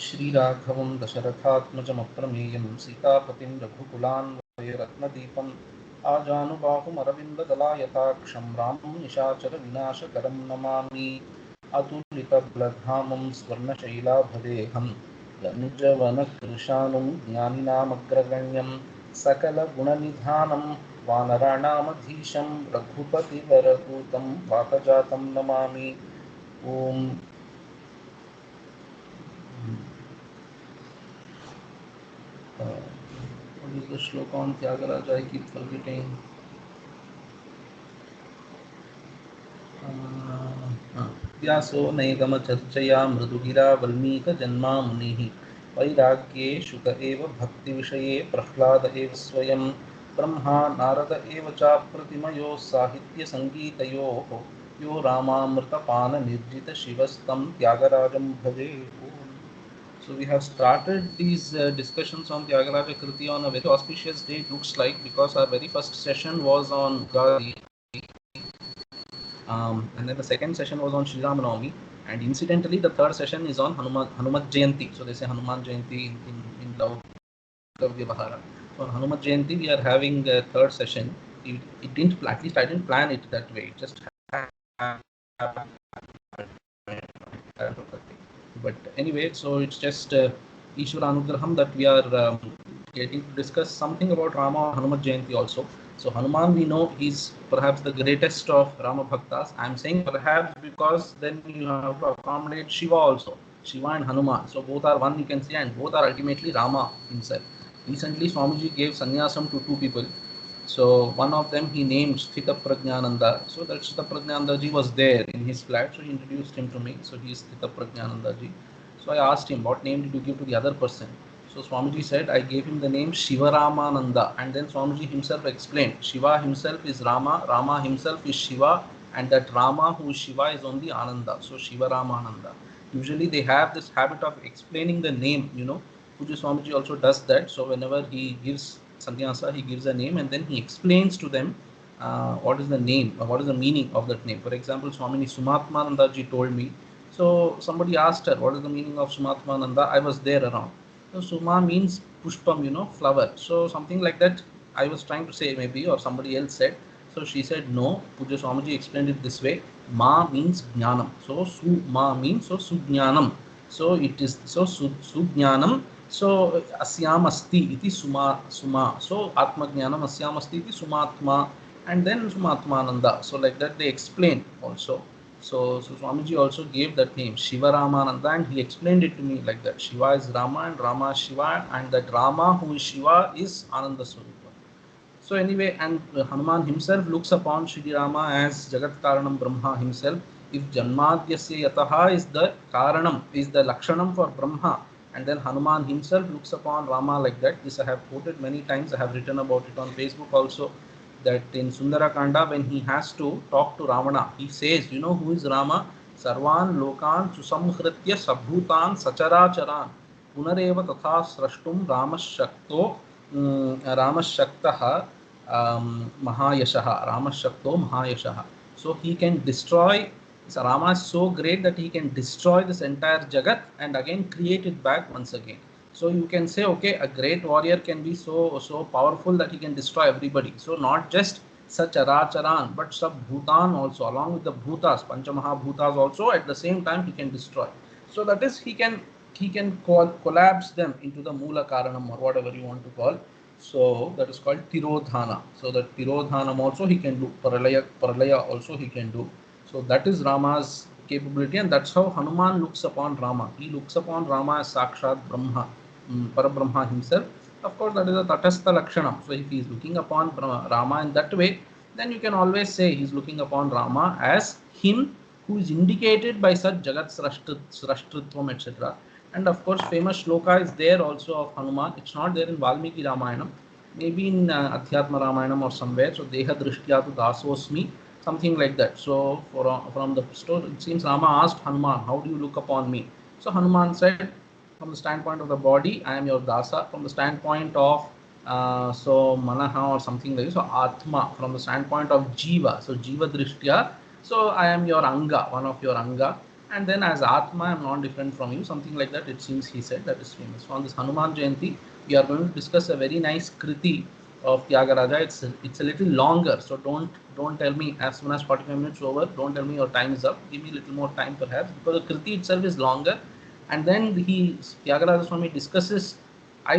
श्रीराघवं दशरथात्मजमप्रमेयं सीतापतिं रघुकुलान्वये रत्नदीपम् आजानुबाहुमरविन्ददलायताक्षं रामं निशाचरविनाशकरं नमामि। अतुलितबलधामं स्वर्णशैलाभदेहं निजवनकृशानुं ज्ञानिनामग्रगण्यं सकलगुणनिधानं वानराणामधीशं रघुपतिवरपूतं वातजातं नमामि। ओम what is the shloka on Tyagaraja? I keep forgetting. व्यासो नैगमचर्चया मृदुगिरा वल्मीकजन्मा मुनिः वैराग्ये शुक एव भक्तिविषये प्रह्लाद एव स्वयं ब्रह्मा नारद एव चाप्रतिमयो साहित्यसङ्गीतयोः यो रामामृतपाननिर्जितशिवस्तं त्यागराजं भजे। So we have started these discussions on Tyagaraja Kriti on a very auspicious day, it looks like, because our very first session was on Gadi, and then the second session was on Sri Ramanavami, and incidentally the third session is on Hanumat Jayanti. So they say Hanuman Jayanti in Laukavya Bahara. So on Hanumat Jayanti we are having a third session. It didn't, at least I didn't plan it that way, it just happened. But anyway, so it's just Ishvara Anugraham that we are getting to discuss something about Rama on Hanumat Jayanti also. So Hanuman, we know he's perhaps the greatest of Rama Bhaktas. I'm saying perhaps because then you have to accommodate Shiva also. Shiva and Hanuman. So both are one, you can say, and both are ultimately Rama himself. Recently, Swamiji gave sannyasam to two people. So one of them he named Sthita Prajnananda. So that Sthita Prajnananda ji was there in his flat. So he introduced him to me. So he is Sthita Prajnananda ji. So I asked him, what name did you give to the other person? So Swamiji said, I gave him the name Shivaramananda. And then Swamiji himself explained, Shiva himself is Rama, Rama himself is Shiva, and that Rama who is Shiva is only Ananda. So Shivaramananda. Usually they have this habit of explaining the name, you know. Puja Swamiji also does that. So whenever he gives sannyasa, he gives a name and then he explains to them what is the name, what is the meaning of that name. For example, Swamini Sumatmananda ji told me. So somebody asked her, what is the meaning of Sumatmananda? I was there around. So Suma means pushpam, you know, flower. So something like that I was trying to say maybe, or somebody else said. So she said no. Puja Swamiji explained it this way. Ma means jnanam. So Su Ma means so Sujnanam. So it is so Sujnanam. So asyam asti iti suma. So atma jnanam asyam asti iti sumatma, and then sumatmananda. So like that they explain also. So Swamiji also gave that name Shiva Ramananda, and he explained it to me like that. Shiva is Rama and Rama is Shiva, and that Rama who is Shiva is Ananda Swarupa. So anyway, and Hanuman himself looks upon Shri Rama as Jagat Karanam Brahma himself. If Janmadhyasya Yataha is the Karanam, is the Lakshanam for Brahma, and then Hanuman himself looks upon Rama like that. This I have quoted many times, I have written about it on Facebook also, that in Sundara Kanda when he has to talk to Ravana, he says, you know who is Rama? Sarvan Lokan Susamhritya Sabhutan Sacharacharan Punareva Tatha Srashtum Ramashakto Ramashaktaha Mahayashaha. Ramashakto Mahayashaha. So he can destroy. So Rama is so great that he can destroy this entire Jagat and again create it back once again. So you can say, okay, a great warrior can be so powerful that he can destroy everybody. So not just such Aracharan, but sub Bhutan also, along with the Bhutas, Panchamaha Bhutas also, at the same time he can destroy. So that is, he can collapse them into the Mula Karanam or whatever you want to call. So that is called Tirodhana. So that Tirodhanam also he can do. Paralaya also he can do. So that is Rama's capability, and that's how Hanuman looks upon Rama. He looks upon Rama as Sakshat Brahma, Parabrahma himself. Of course, that is a Tatastha Lakshanam. So if he is looking upon Rama in that way, then you can always say he is looking upon Rama as him who is indicated by such Jagat Srashtritvam, etc. And of course, famous shloka is there also of Hanuman. It's not there in Valmiki Ramayanam, maybe in Adhyatma Ramayanam or somewhere. So Deha Drishtya tu Dasosmi, something like that. So from the story, it seems Rama asked Hanuman, how do you look upon me? So Hanuman said, from the standpoint of the body, I am your dasa. From the standpoint of so Manaha or something like this, so Atma, from the standpoint of Jiva, so Jiva Drishtya, so I am your Anga, one of your Anga. And then as Atma, I am not different from you, something like that. It seems he said that is famous. So on this Hanuman Jayanti, we are going to discuss a very nice kriti of Tyagaraja. It's a little longer, so don't tell me as soon as 45 minutes over. Don't tell me your time is up. Give me a little more time perhaps, because the kriti itself is longer, and then Tyagaraja Swami discusses. I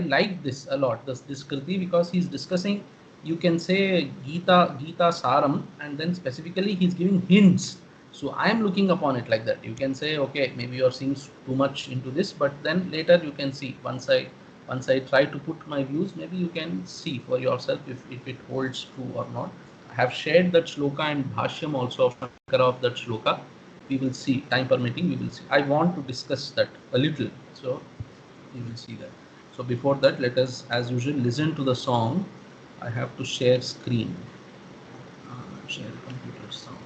like this a lot. This kriti, because he's discussing, you can say, Gita Saram, and then specifically he's giving hints. So I am looking upon it like that. You can say, okay, maybe you are seeing too much into this, but then later you can see, once I try to put my views, maybe you can see for yourself if it holds true or not. I have shared that shloka and bhashyam also of Shankara of that shloka. We will see, time permitting, we will see. I want to discuss that a little, so we will see that. So before that, let us, as usual, listen to the song. I have to share screen, share computer sound.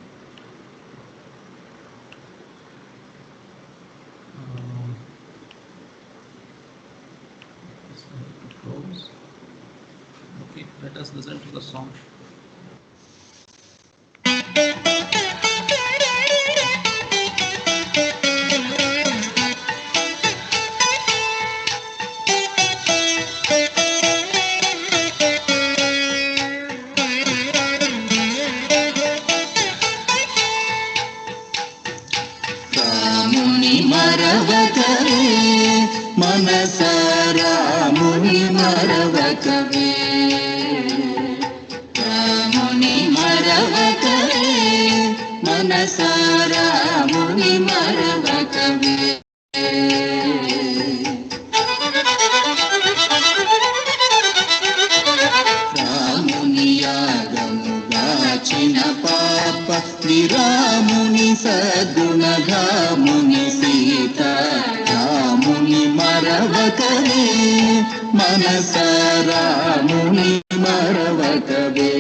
Close. Okay, let us listen to the song. మనసారాముని మరవకవే రాముని మరవకవే మనసారాముని మరవకవే రాముని యాగము గాచిన పాప విరాముని సద్గుణధాముని సీత రాముని మరవకవే మనసారాముని మరవకవే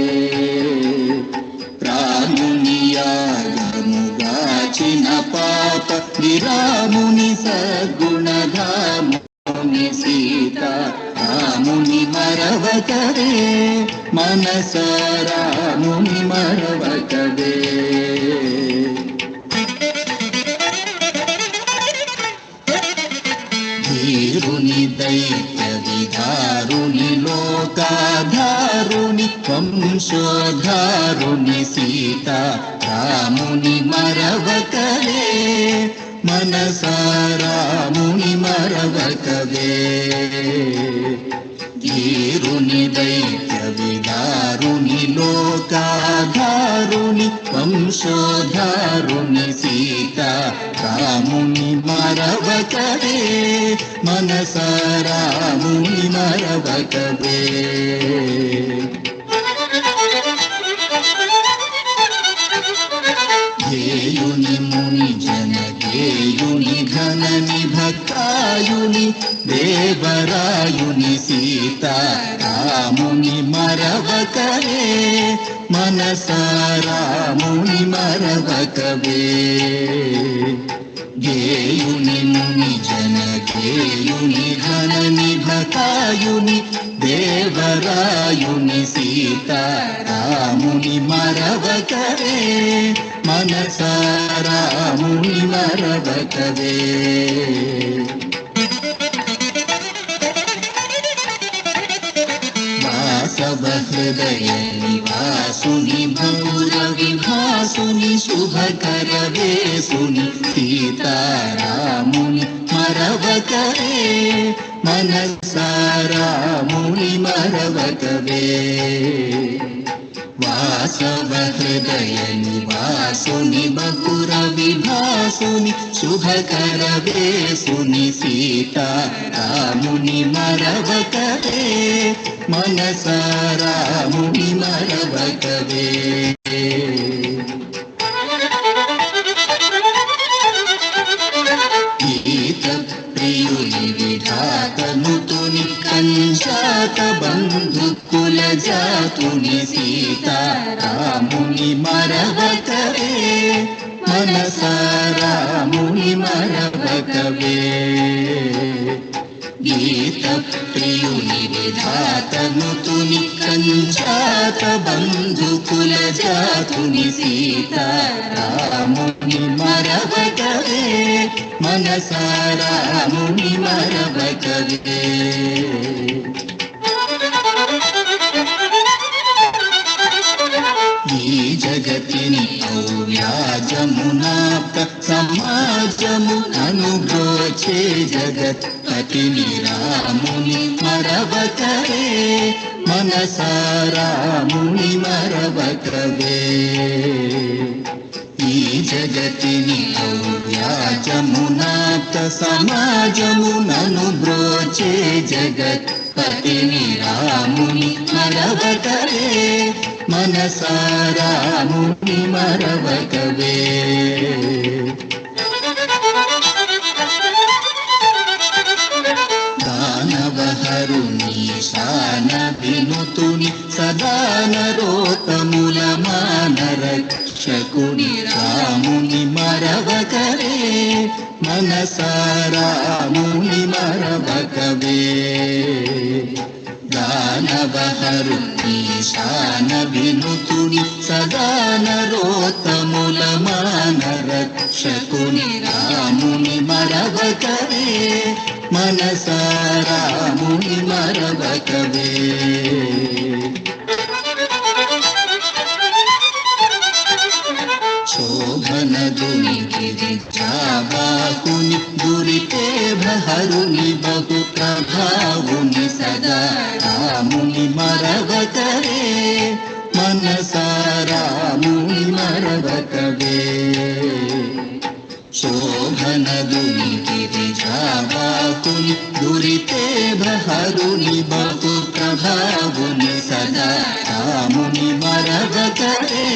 రాముని యాగము గాచిన పాప విరాముని సద్గుణధాముని సీత రాముని మరవకవే మనసారాముని మరవకవే ధీరుని దైత్య విధారుని లోకాధారుని వంశోధారుని సీత రాముని మరవకవే మనసారాముని మరవకవే ధీరుని దైత్య విదారుని లోకాధారుని వంశోధారుని సీత రాముని మరవకవే మనసారాముని మరవకవే ధ్యేయుని ముని జన ధ్యేయుని ధనని భక్తాయుని దేవరాయుని సీత రాముని మరవకవే మనసారాముని మరవకవే ధ్యేయుని ముని జన ధ్యేయుని ధనని భక్తాయుని దేవరాయుని సీత రాముని మరవకవే మనసారాముని మరవకవే వాసవ హృదయ నివాసుని భూర విభాసుని శుభకర వేసుని సీతారాముని మరవకవే మనసారాముని మరవకవే వాసవ హృదయ నివాసుని బహుర విభాసుని శుభకర వేసుని సీతారాముని మరవకవే మనసారాముని మరవకవే గీత ప్రియుని విధాతనుతుని కంజాత బంధు కుల జాతుని సీతారాముని మరవకవే మనసారాముని మరవకవే గీత ప్రియుని విధాతనుతుని కంచాత బంధుకుల జాతుని సీతారాముని మరవకవే మనసారాముని మరవకవే. ఈ జగతిని ఔవ్యాజమునాప్త సమాజము అనుభోచే జగత్పతిని రాముని మరవకవే మనసారాముని మరవకవే. ఈ జగతిని ఔవ్యాజమునాప్త సమాజమునను బ్రోచే జగత్పతిని రాముని మరవకవే మనసారాముని మరవకవే. దానవహరుని శాన వినుతుని సదాన రోతముల మానరక్షకుని రాముని మరవకవే మనసారాముని మరవకవే. దానవహరుని శాన వినుతుని సదాన రోతముల మానరక్షకుని రాముని మరవకవే మనసారాముని మరవకవే. శోభనదుని గిరిజాబాహుని దురితే భహరుని బహు ప్రభావుని సదా రాముని మరవకవే మనసారాముని మరవకవే. శోభనదుని గిరిజాబాహుని దురితే భహరుని బహు ప్రభావుని సదా రాముని మరవకవే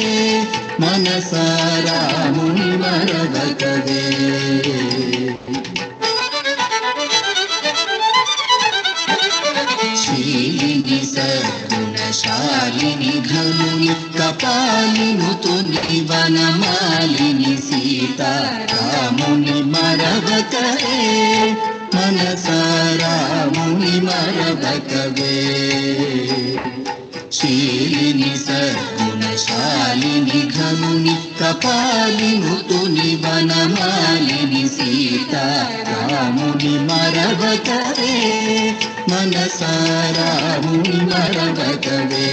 మనసారాముని మరవకవే. శీలిని సద్గుణశాలిని ధనుని కపాలినుతుని వనమాలిని సీతారాముని మరవకవే మనసారాముని మరవకవే. శీలిని సద్గుణశాలిని ఘనుని కపాలినుతుని వనమాలిని సీతారాముని మరవకవే మనసారాముని మరవకవే.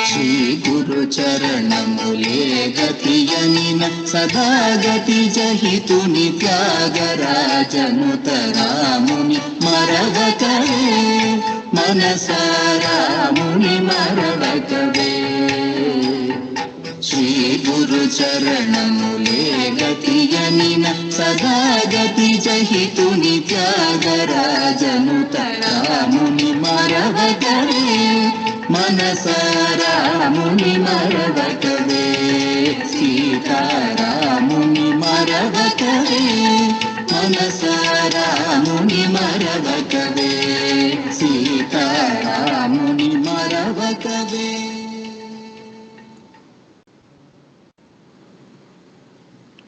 శ్రీ గురు చరణములే గతియనిన సదాగతి జహితుని త్యాగరాజనుత రాముని మరవకవే మనసారాముని మరవకవే. శ్రీ గురు చరణములే గతియనిన సదాగతి జహితుని త్యాగరాజనుత రాముని మరవకవే మనసారాముని మరవకవే. సీతారాముని మరవకవే మనసారాముని మరవకవే. సీతారాముని మరవకవే.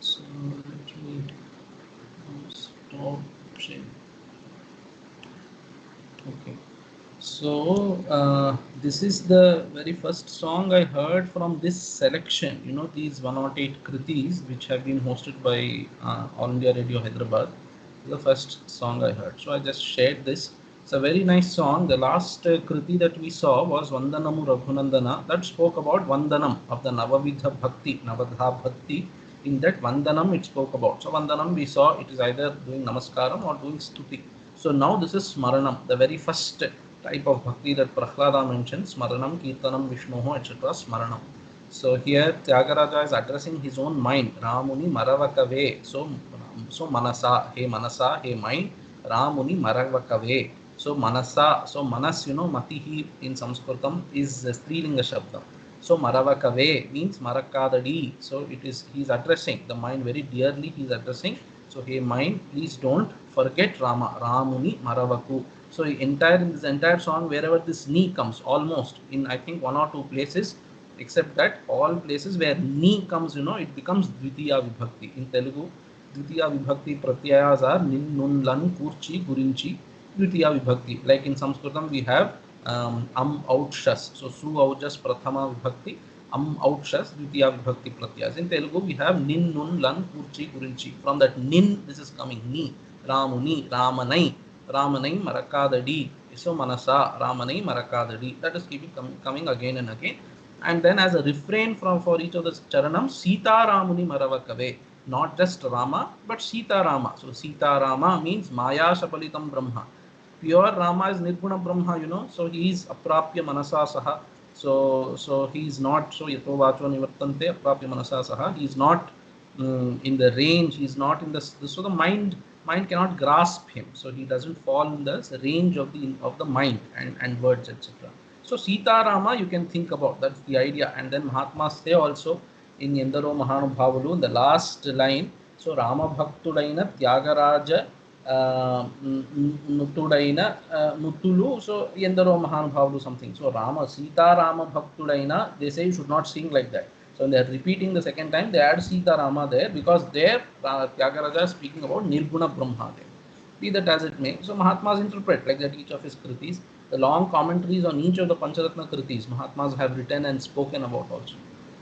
So let me stop sharing. Okay. So this is the very first song I heard from this selection. You know, these 108 kritis which have been hosted by All India Radio Hyderabad. The first song I heard. So I just shared this. It's a very nice song. The last kriti that we saw was Vandanamu Raghunandana. That spoke about Vandanam of the Navavidha Bhakti, Navadha Bhakti. In that Vandanam it spoke about. So Vandanam we saw it is either doing Namaskaram or doing Stuti. So now this is Smaranam, the very first type of bhakti that Prahlada mentions, Smaranam, Kirtanam, Vishnoho, etc. Smaranam. So here Tyagaraja is addressing his own mind, Ramuni Maravakave. So Manasa, hey mind, Ramuni Maravakave. So Manasa, so Manas, you know, Matihi in Sanskritam is Strilinga Shabda. So Maravakave means Marakadadi. So it is, he is addressing the mind very dearly, he is addressing. So hey mind, please don't forget Rama, Ramuni Maravaku. So in this entire song, wherever this ni comes, almost in I think 1 or 2 places, except that all places where ni comes, you know, it becomes Dvitiya Vibhakti. In Telugu, Dvitiya Vibhakti Pratyayas are nin, nun, lan, kurchi, gurinchi, Dvitiya Vibhakti. Like in Sanskritam we have out, shas. So su, aujas, prathama Vibhakti, out, shas, Dvitiya Vibhakti Pratyayas. In Telugu we have nin, nun, lan, kurchi, gurinchi. From that nin, this is coming ni, Ramuni, Ramanai, Ramanai, Marakadadi. So Manasa, Ramanai, Marakadadi. That is keeping coming again and again. And then as a refrain for each of the charanam, Sita Ramuni Maravakave. Not just Rama, but Sita Rama. So Sita Rama means Maya Shapalitam Brahma. Pure Rama is Nirguna Brahma, you know. So he is Aprapya Manasa Saha. So he is not, so Yato Vacho Nivartante Aprapya Manasa Saha. He is not in the range, he is not in the, so the mind cannot grasp him. So he doesn't fall in the range of the mind and words, etc. So Sita Rama you can think about, that's the idea. And then Mahatmas say also in Endaro Mahanubhavalu, in the last line, so Rama Bhaktudaina Tyagaraja Nutudaina Nutulu, so Endaro Mahanubhavalu something. So Rama, Sita Rama Bhaktudaina, they say you should not sing like that. So when they are repeating the second time, they add Sita Rama there, because there Tyagaraja is speaking about Nirguna Brahma there. Be that as it may, so Mahatmas interpret like that each of his kritis. The long commentaries on each of the Pancharatna kritis Mahatmas have written and spoken about also.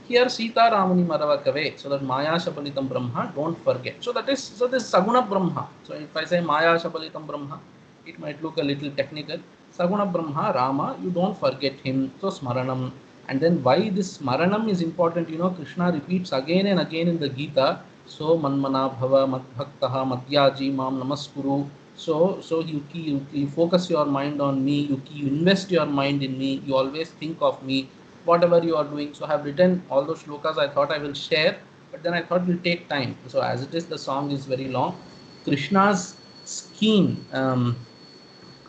Here Sita Ramani Maravakave, so that Maya Shapalitam Brahma, don't forget. So that is, so this Saguna Brahma. So if I say Maya Shapalitam Brahma, it might look a little technical. Saguna Brahma, Rama, you don't forget him. So Smaranam. And then why this Smaranam is important, you know, Krishna repeats again and again in the Gita. So Manmana Bhava, Madbhaktaha, Madhyaji, Mam Namaskuru. So you focus your mind on me, you invest your mind in me, you always think of me, whatever you are doing. So I have written all those shlokas, I thought I will share, but then I thought it will take time. So as it is, the song is very long. Krishna's scheme,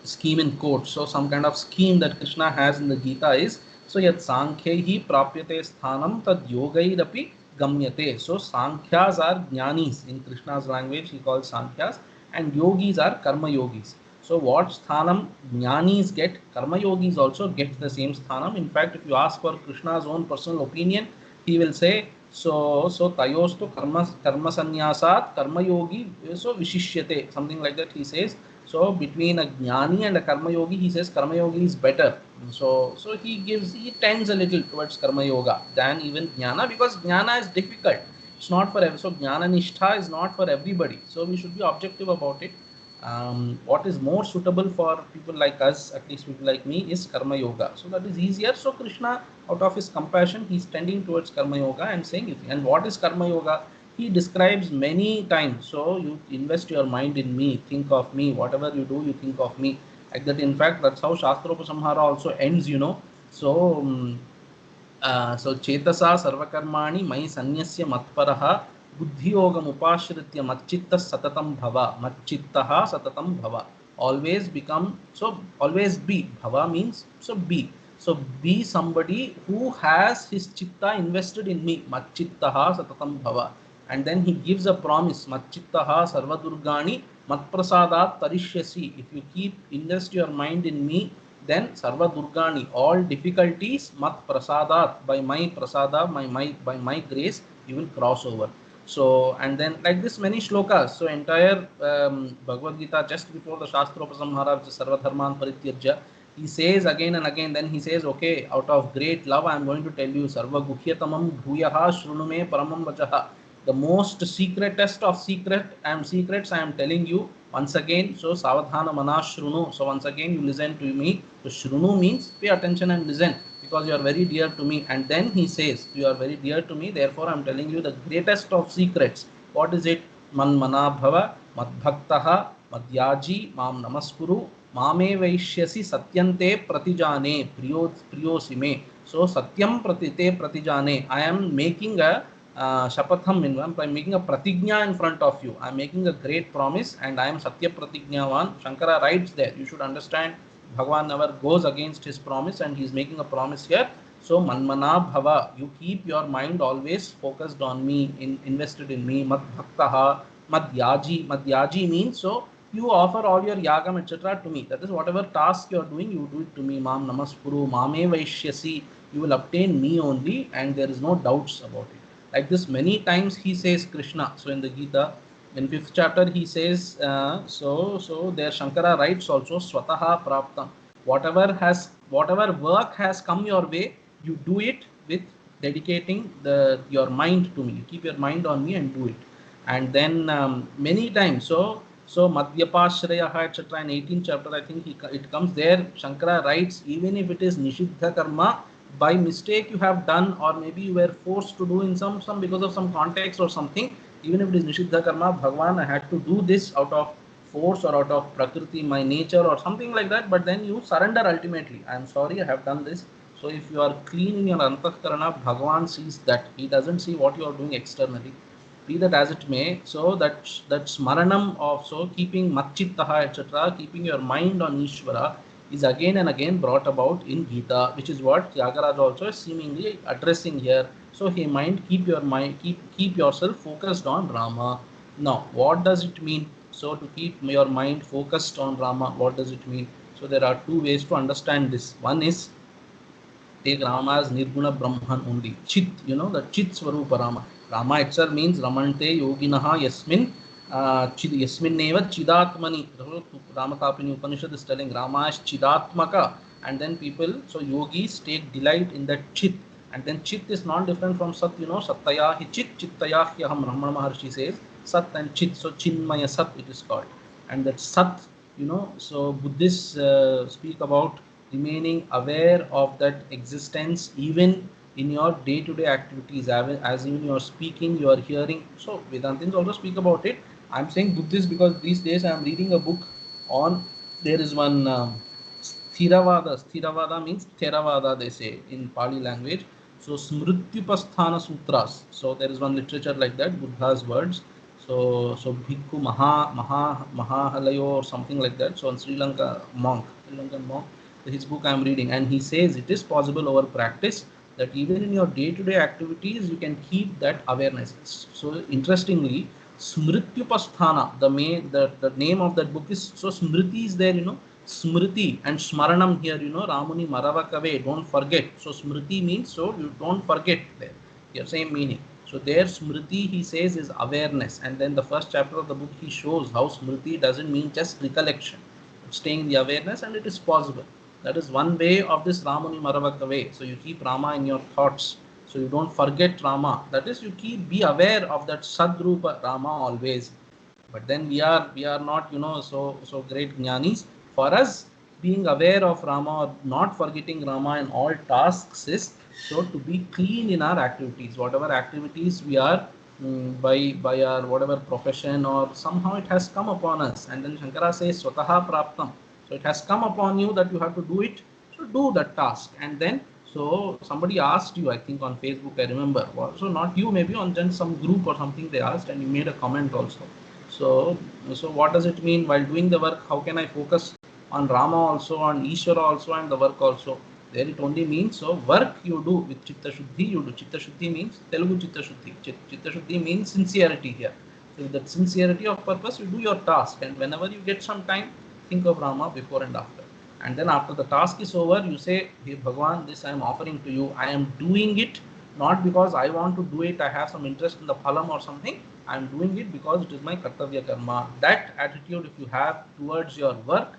scheme in quotes, so some kind of scheme that Krishna has in the Gita is, so yat Sankhyahi prapyate sthanam tad yogairapi gamyate. So Sankhyas are jnanis, in Krishna's language he calls Sankhyas, and yogis are karma yogis. So what sthanam jnanis get, karma yogis also get the same sthanam. In fact, if you ask for Krishna's own personal opinion, he will say, so tayostu karma sannyasat karma yogi, so vishishyate, something like that he says. So between a jnani and a karma yogi, he says karma yogi is better. So he tends a little towards karma yoga than even jnana, because jnana is difficult. It's not for every, so jnana nishtha is not for everybody. So we should be objective about it. What is more suitable for people like us, at least people like me, is karma yoga. So that is easier. So Krishna, out of his compassion, he's tending towards karma yoga and saying, and what is karma yoga? He describes many times. So you invest your mind in me, think of me, whatever you do, you think of me. Like that, in fact, that's how Shastropasamhara also ends, you know. So so Chetasa Sarvakarmani Mai Sanyasya Matparaha Buddhiyogam Upashritya Matchitta Satatam Bhava. Matchittaha Satatam Bhava. Always become, so always be. Bhava means, so be. So be somebody who has his chitta invested in me. Matchittaha Satatam Bhava. And then he gives a promise. Matchittaha Sarvadurgani Matprasadat Tarishyasi. If you invest your mind in me, then Sarva Durgani, all difficulties, Mat Prasadat, by my prasada, by my grace, you will cross over. So, and then like this many shlokas. So entire Bhagavad Gita, just before the Shastropasamhara, which is Sarva Dharman Parityajya, he says again and again, then he says, okay, out of great love, I am going to tell you, Sarva Guhyatamam Bhuyaha Shrunume Paramam Vachaha. The most secretest of secrets I am telling you once again. So Savadhana Mana Shrunu. So once again you listen to me. So Shrunu means pay attention and listen, because you are very dear to me. And then he says, you are very dear to me, therefore I am telling you the greatest of secrets. What is it? Manmana Bhava, Madbhaktaha, Madhyaji, Mam Namaskuru, Mame Vaishyasi Satyante Pratijane, Priyosime. So Satyam Pratite Pratijane. I am making a Shapatham, I'm making a pratigna in front of you. I'm making a great promise, and I am Satya Pratignavan. Shankara writes there. You should understand, Bhagavan never goes against his promise, and he is making a promise here. So Manmana Bhava, you keep your mind always focused on me, invested in me. Mad Bhaktaha, Madhyaji. Madhyaji means, so you offer all your yagam, etc. to me. That is, whatever task you are doing, you do it to me. Mam Namaskuru, Mame Vaishyasi. You will obtain me only, and there is no doubts about it. Like this many times he says Krishna. So in the Gita, in 5th chapter he says, so there Shankara writes also, swataha praptam, whatever work has come your way, you do it with dedicating your mind to me, you keep your mind on me and do it. And then many times, so madhyapashrayah etc. in 18th chapter I think it comes there, Shankara writes, even if it is nishiddha karma, by mistake you have done, or maybe you were forced to do in some because of some context or something, even if it is nishiddha karma, Bhagwan, I had to do this out of force or out of prakriti, my nature or something like that, but then you surrender ultimately. I am sorry, I have done this. So if you are clean in your antahkarana, Bhagwan sees that. He doesn't see what you are doing externally. Be that as it may, so that smaranam of, so keeping matchittaha etc., keeping your mind on Ishvara is again and again brought about in Gita, which is what Tyagaraja also is seemingly addressing here. So he mind, keep your mind, keep yourself focused on Rama. Now, what does it mean? So to keep your mind focused on Rama, what does it mean? So there are two ways to understand this. One is take Rama as Nirguna Brahman only. Chit, the Chit Swarupa Rama. Rama itself means Ramante Yoginaha Yasmin. Yasmin Neva Chidatmani. Ramatapini Upanishad is telling Rama is Chidatmaka. And then people, so yogis take delight in that Chit. And then Chit is not different from Sat, Sattaya hi Chit, Chittaya hyaham. Ramana Maharshi says Sat and Chit. So Chinmaya Sat it is called. And that Sat, so Buddhists speak about remaining aware of that existence even in your day-to-day activities, as even you are speaking, you are hearing. So Vedantins also speak about it. I'm saying Buddhist because these days I am reading a book on, there is one Stiravada. Stiravada means Theravada, they say in Pali language. So Smrityupasthana Sutras. So there is one literature like that, Buddha's words. So Bhikkhu Mahahalayo or something like that. So on Sri Lankan monk, his book I am reading, and he says it is possible over practice that even in your day-to-day activities you can keep that awareness. So interestingly, Smrityupasthana, the name of that book is, so Smriti is there, Smriti and Smaranam here, Ramuni Maravakave, don't forget. So Smriti means, so you don't forget there. Here, same meaning. So there Smriti, he says, is awareness. And then the first chapter of the book, he shows how Smriti doesn't mean just recollection. It's staying in the awareness, and it is possible. That is one way of this Ramuni Maravakave. So you keep Rama in your thoughts. So you don't forget Rama. That is, you be aware of that Sadrupa Rama always. But then we are not, so great jnanis. For us, being aware of Rama or not forgetting Rama in all tasks is, so to be clean in our activities, whatever activities we are by our whatever profession, or somehow it has come upon us. And then Shankara says swataha praptam. So it has come upon you that you have to do it. So do that task. And then, so somebody asked you, I think on Facebook, I remember. So not you, maybe on just some group or something they asked, and you made a comment also. So what does it mean while doing the work? How can I focus on Rama also, on Ishvara also, and the work also? There it only means, so work you do with Chitta Shuddhi, you do. Chitta Shuddhi means Telugu Chitta Shuddhi. Chitta Shuddhi means sincerity here. So with that sincerity of purpose, you do your task, and whenever you get some time, think of Rama before and after. And then after the task is over, you say, hey Bhagwan, this I am offering to you. I am doing it not because I want to do it, I have some interest in the phalam or something. I am doing it because it is my kartavya karma. That attitude, if you have towards your work,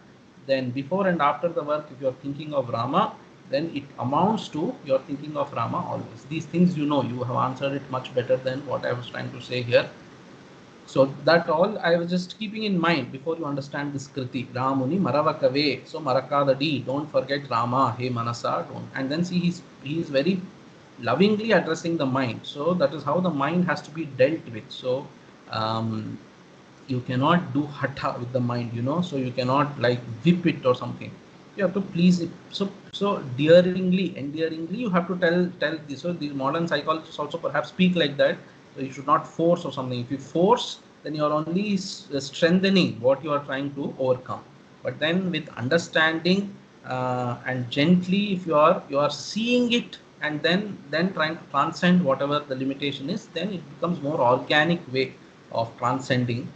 then before and after the work, if you are thinking of Rama, then it amounts to you're thinking of Rama always. These things, you have answered it much better than what I was trying to say here. So that all I was just keeping in mind before you understand this kriti. Ramuni Maravakave. So Marakadadi, don't forget Rama, hey Manasa, don't. And then see, he is very lovingly addressing the mind. So that is how the mind has to be dealt with. So you cannot do hatha with the mind, so you cannot like whip it or something. You have to please it. So endearingly you have to tell this. So these modern psychologists also perhaps speak like that. So you should not force or something. If you force, then you are only strengthening what you are trying to overcome. But then with understanding and gently, if you are seeing it, and then trying to transcend whatever the limitation is, then it becomes more organic way of transcending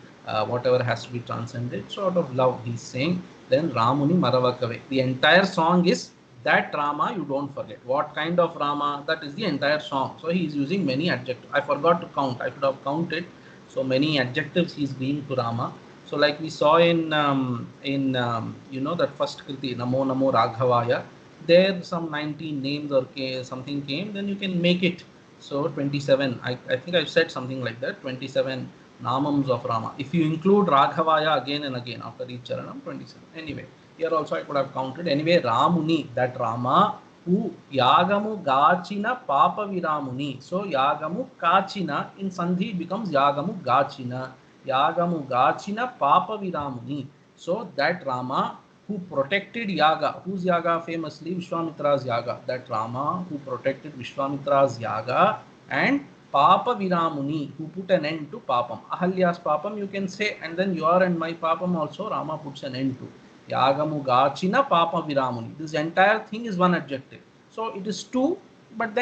whatever has to be transcended. So out of love, he's saying, then Ramuni Maravakave. The entire song is that Rama you don't forget. What kind of Rama? That is the entire song. So he is using many adjectives. I forgot to count. I should have counted. So many adjectives he's giving to Rama. So like we saw in that first Kriti, Namo Namo Raghavaya, there some 19 names or something came, then you can make it. So 27, I think I've said something like that, 27 namams of Rama. If you include Raghavaya again and again after each charanam, 27. Anyway, here also I could have counted. Anyway, Ramuni, that Rama who Yagamu Gachina Papa Viramuni. So Yagamu Kachina in Sandhi becomes Yagamu Gachina. Yagamu Gachina Papa Viramuni. So that Rama who protected Yaga. Whose Yaga? Famously Vishwamitra's Yaga. That Rama who protected Vishwamitra's Yaga and Papa Viramuni, who put an end to Papam. Ahalya's Papam you can say, and then your and my Papam also Rama puts an end to. Yagamu Gachina Papa Viramuni. This entire thing is one adjective. So it is two, but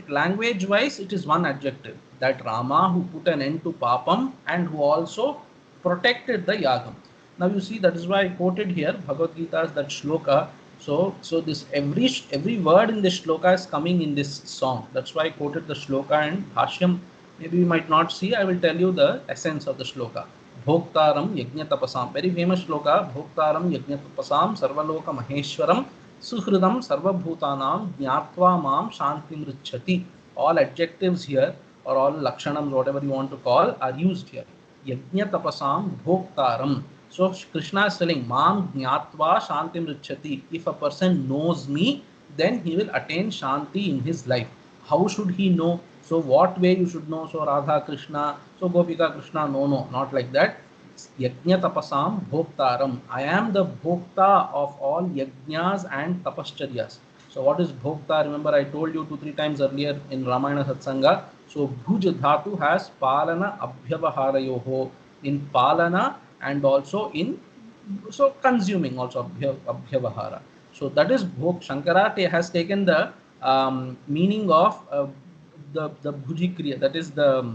language wise it is one adjective. That Rama who put an end to Papam and who also protected the Yagam. Now you see, that is why I quoted here Bhagavad Gita's that shloka. So this every word in this shloka is coming in this song. That's why I quoted the shloka and Bhashyam. Maybe you might not see. I will tell you the essence of the shloka. Bhoktaram Yajñatapasam. Very famous shloka. Bhoktaram Yajñatapasam Sarvaloka Maheshwaram Suhridam Sarvabhutanam Jnatva Mam Shantim Richati. All adjectives here or all lakshanams, whatever you want to call, are used here. Yajñatapasam Bhoktaram. So Krishna is telling Mam Jnatva Shantim Richati. If a person knows me, then he will attain Shanti in his life. How should he know? So what way you should know? So Radha Krishna, so Gopika Krishna, no, not like that. Yajna tapasam bhoktaram. I am the bhokta of all yajnas and tapaschariyas. So what is bhokta? Remember I told you 2-3 times earlier in Ramayana Satsanga. So bhuj dhatu has palana abhyavaharayoho. In palana and also in consuming also abhyavahara. So that is bhok. Shankara has taken the meaning of the bhuji kriya, that is the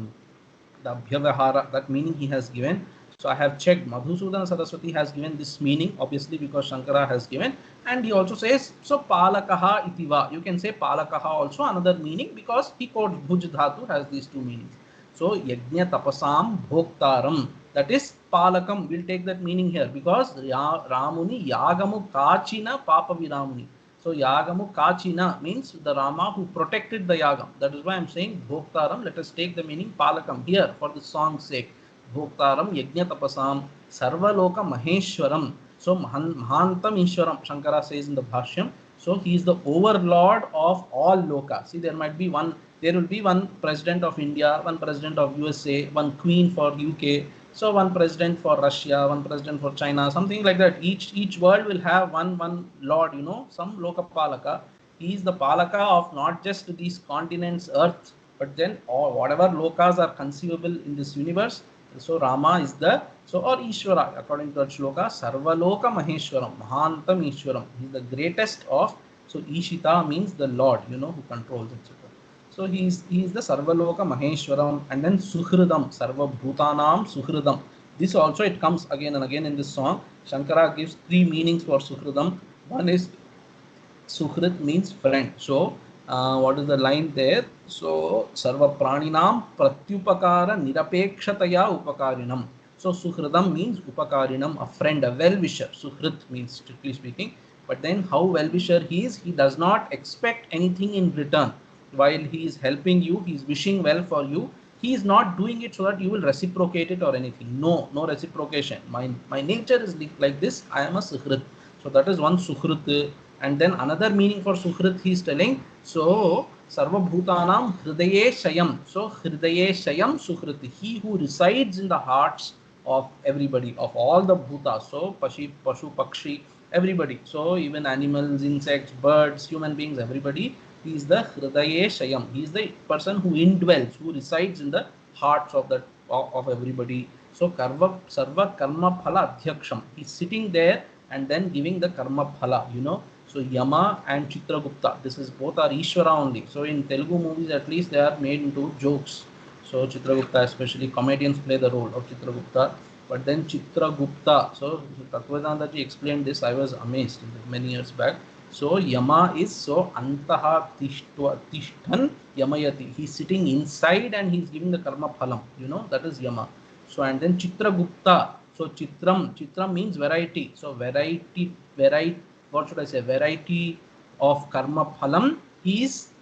abhyavahara, that meaning he has given. So I have checked. Madhusudana Saraswati has given this meaning, obviously because Shankara has given, and he also says so palakaha itiva. You can say palakaha also another meaning because he quotes bhuj dhatu has these two meanings. So yajna tapasam bhoktaram, that is palakam. We'll take that meaning here because Ramuni yagamu kachina papa viramuni. So Yagamu Kachina means the Rama who protected the Yagam. That is why I am saying Bhoktaram. Let us take the meaning Palakam here for the song's sake. Bhoktaram Yajñatapasam Sarvaloka Maheshwaram. So Mahantam Ishwaram, Shankara says in the Bhashyam. So he is the overlord of all Loka. See, there will be one president of India, one president of USA, one queen for UK. So one president for Russia, one president for China, something like that. Each world will have one lord, some Lokapalaka. He is the Palaka of not just these continents, Earth, but then whatever Lokas are conceivable in this universe. So Rama is or Ishvara, according to that shloka, Sarvaloka Maheshwaram, Mahantam Ishwaram. He is the greatest of, so Ishita means the Lord, who controls, etc. So he is the Sarvaloka Maheshwaram, and then Suhridam, Sarva Bhutanam Suhridam. This also it comes again and again in this song. Shankara gives 3 meanings for Suhridam. One is Suhrid means friend. So what is the line there? So Sarva Praninam Pratyupakara Nirapekshataya Upakarinam. So Suhridam means Upakarinam, a friend, a well-wisher. Suhrid means, strictly speaking. But then how well-wisher he is, he does not expect anything in return. While he is helping you, he is wishing well for you, he is not doing it so that you will reciprocate it or anything. No reciprocation. My nature is like this. I am a Suhrid. So that is one Suhrid. And then another meaning for Suhrid he is telling. So Sarva Bhutanam Hridaye Shayam. So Hridaye Shayam Suhrid. He who resides in the hearts of everybody, of all the Bhutas. So Pashu Pakshi, everybody. So even animals, insects, birds, human beings, everybody. He is the Hridaye Shayam. He is the person who indwells, who resides in the hearts of everybody. So Sarva Karma Phala Adhyaksham. He is sitting there and then giving the Karma Phala, So Yama and Chitragupta, this is both are Ishvara only. So in Telugu movies at least they are made into jokes. So Chitragupta, especially comedians play the role of Chitragupta. But then Chitragupta, so Tattvavedantaji explained this, I was amazed many years back. So Yama is so antaha tishtan yamayati. He's sitting inside and he's giving the karma phalam. You know, that is Yama. So and then Chitragupta. So Chitram means variety. So variety. What should I say? Variety of karma phalam. He is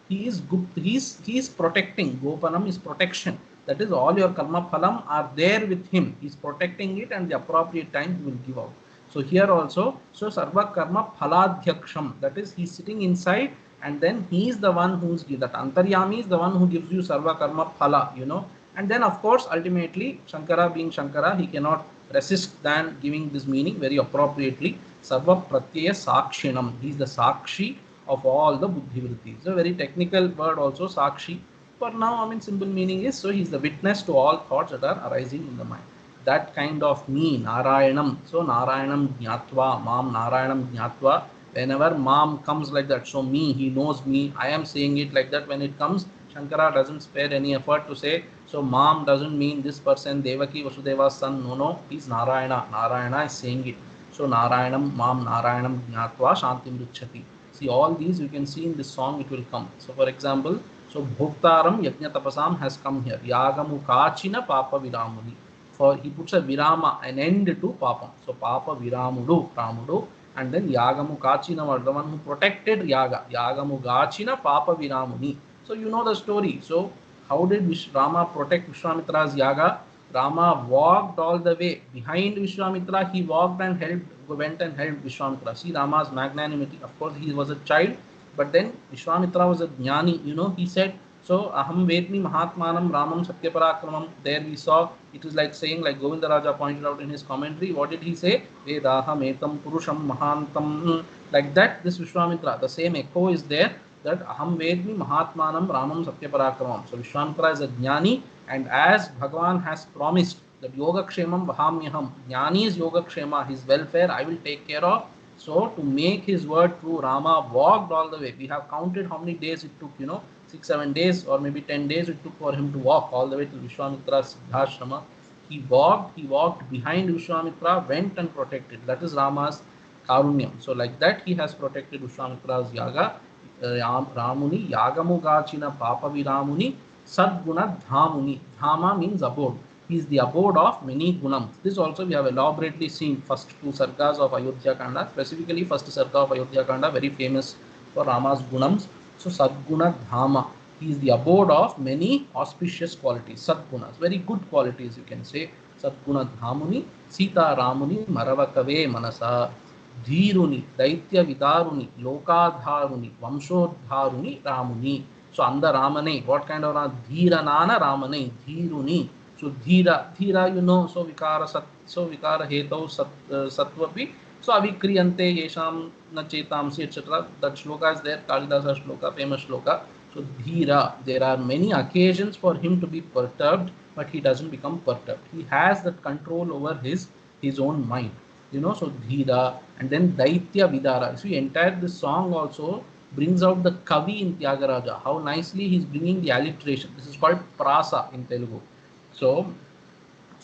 Gupta. He's protecting. Gopanam is protection. That is, all your karma phalam are there with him. He's protecting it, and the appropriate time he will give out. So here also, so Sarva Karma Phaladhyaksham, that is, he's sitting inside, and then he is the one who's that Antaryami is the one who gives you Sarva Karma Phala, you know. And then of course ultimately Shankara being Shankara, he cannot resist than giving this meaning very appropriately. Sarva Pratyaya Sakshinam, he is the Sakshi of all the Buddhi Vrittis. A very technical word also, Sakshi. For now, I mean, simple meaning is, so he is the witness to all thoughts that are arising in the mind. That kind of me, Narayanam. So Narayanam Jnatva, Mam Narayanam Jnatva. Whenever Mam comes like that, so me, he knows me. I am saying it like that when it comes. Shankara doesn't spare any effort to say, so Mam doesn't mean this person, Devaki Vasudeva's son. No, no, he's Narayana. Narayana is saying it. So Narayanam, Mam Narayanam Jnatva Shantim Ruchati. See, all these you can see in this song, it will come. So for example, so Bhoktaram Yajna Tapasam has come here. Yagamu Kachina Papa Viramuni. For he puts a virama, an end to papam. So papa viramudu, ramudu, and then yagamu kachina was the one who protected yaga. Yagamu gachina papa viramuni. So you know the story. So how did Rama protect Vishwamitra's yaga? Rama walked all the way behind Vishwamitra. He walked and went and helped Vishwamitra. See Rama's magnanimity. Of course, he was a child, but then Vishwamitra was a jnani. You know, he said, so aham vedmi mahatmanam ramam satyaparakamam. There we saw it is like saying, like Govinda Raja pointed out in his commentary. What did he say? Vedaham etam purusham mahantam. Like that, this Vishwamitra, the same echo is there, that aham vedmi mahatmanam ramam satyaparakamam. So Vishwamitra is a jnani, and as Bhagavan has promised that yoga kshemam vahamyaham, jnani's yoga kshema, his welfare, I will take care of. So to make his word true, Rama walked all the way. We have counted how many days it took, you know, 6-7 days or maybe 10 days it took for him to walk all the way to Vishwamitra's Siddhashrama. He walked behind Vishwamitra, went and protected. That is Rama's Karunyam. So like that he has protected Vishwamitra's Yaga. Ramuni, Yagamugachina Papa Viramuni, Sadguna Dhamuni. Dhama means abode. He is the abode of many gunams. This also we have elaborately seen first two sargas of Ayodhya Kanda, specifically first sarga of Ayodhya Kanda, very famous for Rama's gunams. So Sadguna Dhama, he is the abode of many auspicious qualities, Sadgunas, very good qualities you can say. Sadguna Dhamuni, Sita Ramuni, Maravakave Manasa, Dhiruni, Daitya Vidaruni, Lokadharuni, Vamshodharuni, Ramuni. So Anda Ramane, what kind of Dhiranana Ramane, Dhiruni. So Dhira, you know, so Vikara Hetau Satvapi. So avikriyante yesham na chetamsi, etc. That shloka is there, Kalidasa shloka, famous shloka. So dhira, there are many occasions for him to be perturbed, but he doesn't become perturbed. He has that control over his own mind. You know, so dhira, and then daitya vidara. See, entire this song also brings out the kavi in Tyagaraja. How nicely he's bringing the alliteration. This is called prasa in Telugu. So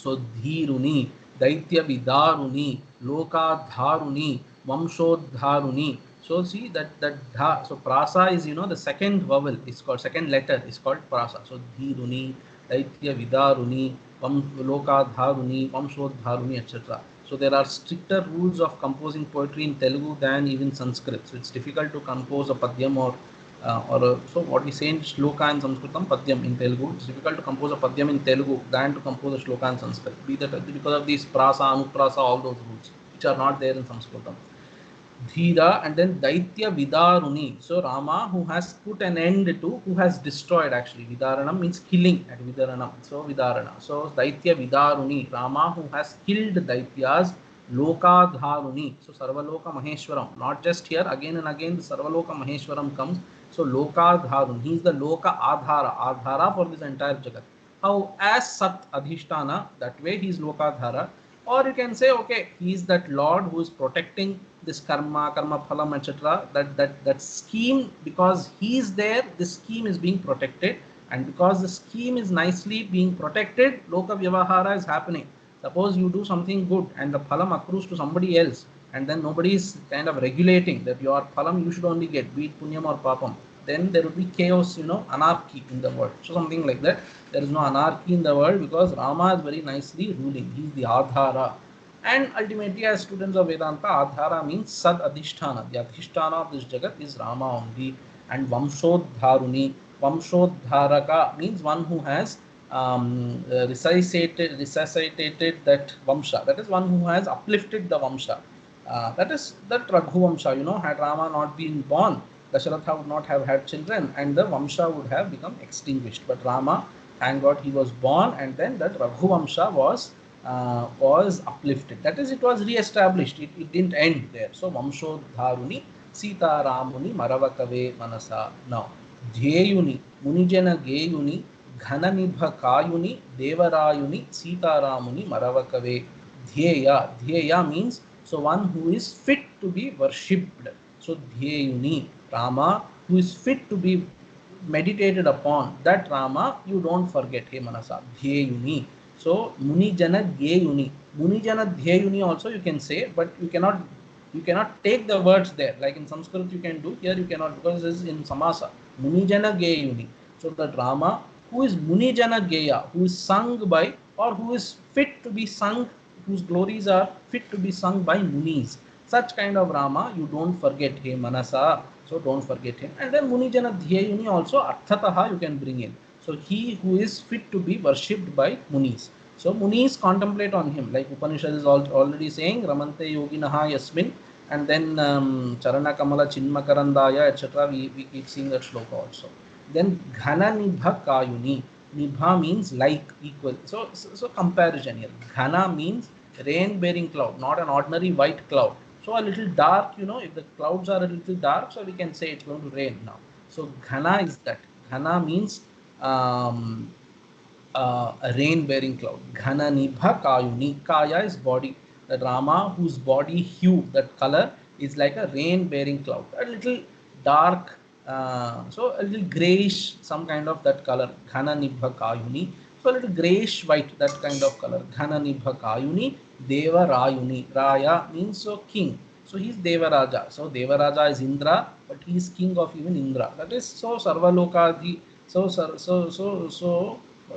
dhiruni, daitya vidaruni, lokadharuni, vamshodharuni. So see that dha, so prasa is, you know, the second vowel is called, second letter is called prasa. So dhiruni, daitya vidaruni, lokadharuni, vamshodharuni, etc. So there are stricter rules of composing poetry in Telugu than even Sanskrit. So it's difficult to compose a padyam or so what we say in shloka in Sanskritam, padyam in Telugu. It's difficult to compose a padyam in Telugu than to compose a shloka in Sanskrit. Because of these prasa, anuprasa, all those rules which are not there in Sanskritam. Dhira, and then Daitya Vidaruni. So Rama, who has put an end to, who has destroyed actually. Vidaranam means killing at Vidaranam. So Vidarana. So Daitya Vidaruni, Rama who has killed Daityas. Lokadharuni. So Sarvaloka Maheshwaram. Not just here, again and again the Sarvaloka Maheshwaram comes. So Lokadharun, he is the Loka Adhara for this entire Jagat. How as Sat Adhishtana, that way he is Lokadhara. Or you can say, okay, he is that Lord who is protecting this karma phalam, etc. That scheme, because he is there, this scheme is being protected, and because the scheme is nicely being protected, Loka Vyavahara is happening. Suppose you do something good and the phalam accrues to somebody else. and then nobody is kind of regulating that your phalam you should only get, be it punyam or papam, then there would be chaos, anarchy in the world. So something like that. There is no anarchy in the world because Rama is very nicely ruling. He is the Adhara. And ultimately, as students of Vedanta, Adhara means Sad Adhisthana. The Adhisthana of this Jagat is Rama only. And Vamshodharuni. Vamshodharaka means one who has resuscitated that Vamsha. That is one who has uplifted the Vamsha. That is that Raghuvamsha. Had Rama not been born, Dasharatha would not have had children and the Vamsha would have become extinguished. But Rama, thank God, he was born, and then that Raghuvamsha was uplifted. That is, it was re-established. It didn't end there. So Vamshodharuni, Sita Ramuni, Maravakave Manasa. Now, Dhyayuni, Munijana Geyuni, Ghananibha Kayuni, Devarayuni, Sita Ramuni, Maravakave. Dhyaya. Dhyaya means so one who is fit to be worshipped. So Dhyayuni, Rama, who is fit to be meditated upon, that Rama you don't forget. Hey Manasa, Dhyayuni. So Munijana Gyayuni. Munijana Dhyayuni also you can say, but you cannot take the words there. Like in Sanskrit you can do, here you cannot, because this is in Samasa. Munijana Gyayuni. So that Rama who is Munijana Gyaya, who is sung by, or who is fit to be sung, whose glories are fit to be sung by Munis. Such kind of Rama you don't forget him, Manasa. So don't forget him. And then Munijana Dhyayuni also Arthataha you can bring in. So he who is fit to be worshipped by Munis. So Munis contemplate on him, like Upanishad is already saying Ramante Yoginaha Yasmin, and then Charana Kamala Chinmakarandaya, etc. We keep seeing that shloka also. Then Ghana Nibha Kayuni. Nibha means like, equal. So comparison here. Ghana means rain bearing cloud, not an ordinary white cloud. So a little dark, if the clouds are a little dark, so we can say it's going to rain now. So Ghana is that. Ghana means a rain bearing cloud. Ghana Nibha Kayuni. Kaya is body. The Rama whose body hue, that color is like a rain bearing cloud. A little dark, so a little grayish, some kind of that color. Ghana Nibha Kayuni. So a little grayish white, that kind of color. Ghana Nibha Kayuni. Deva Rayuni. Raya means so king. So he is Devaraja. So Devaraja is Indra, but he is king of even Indra. That is so Sarvalokadi. So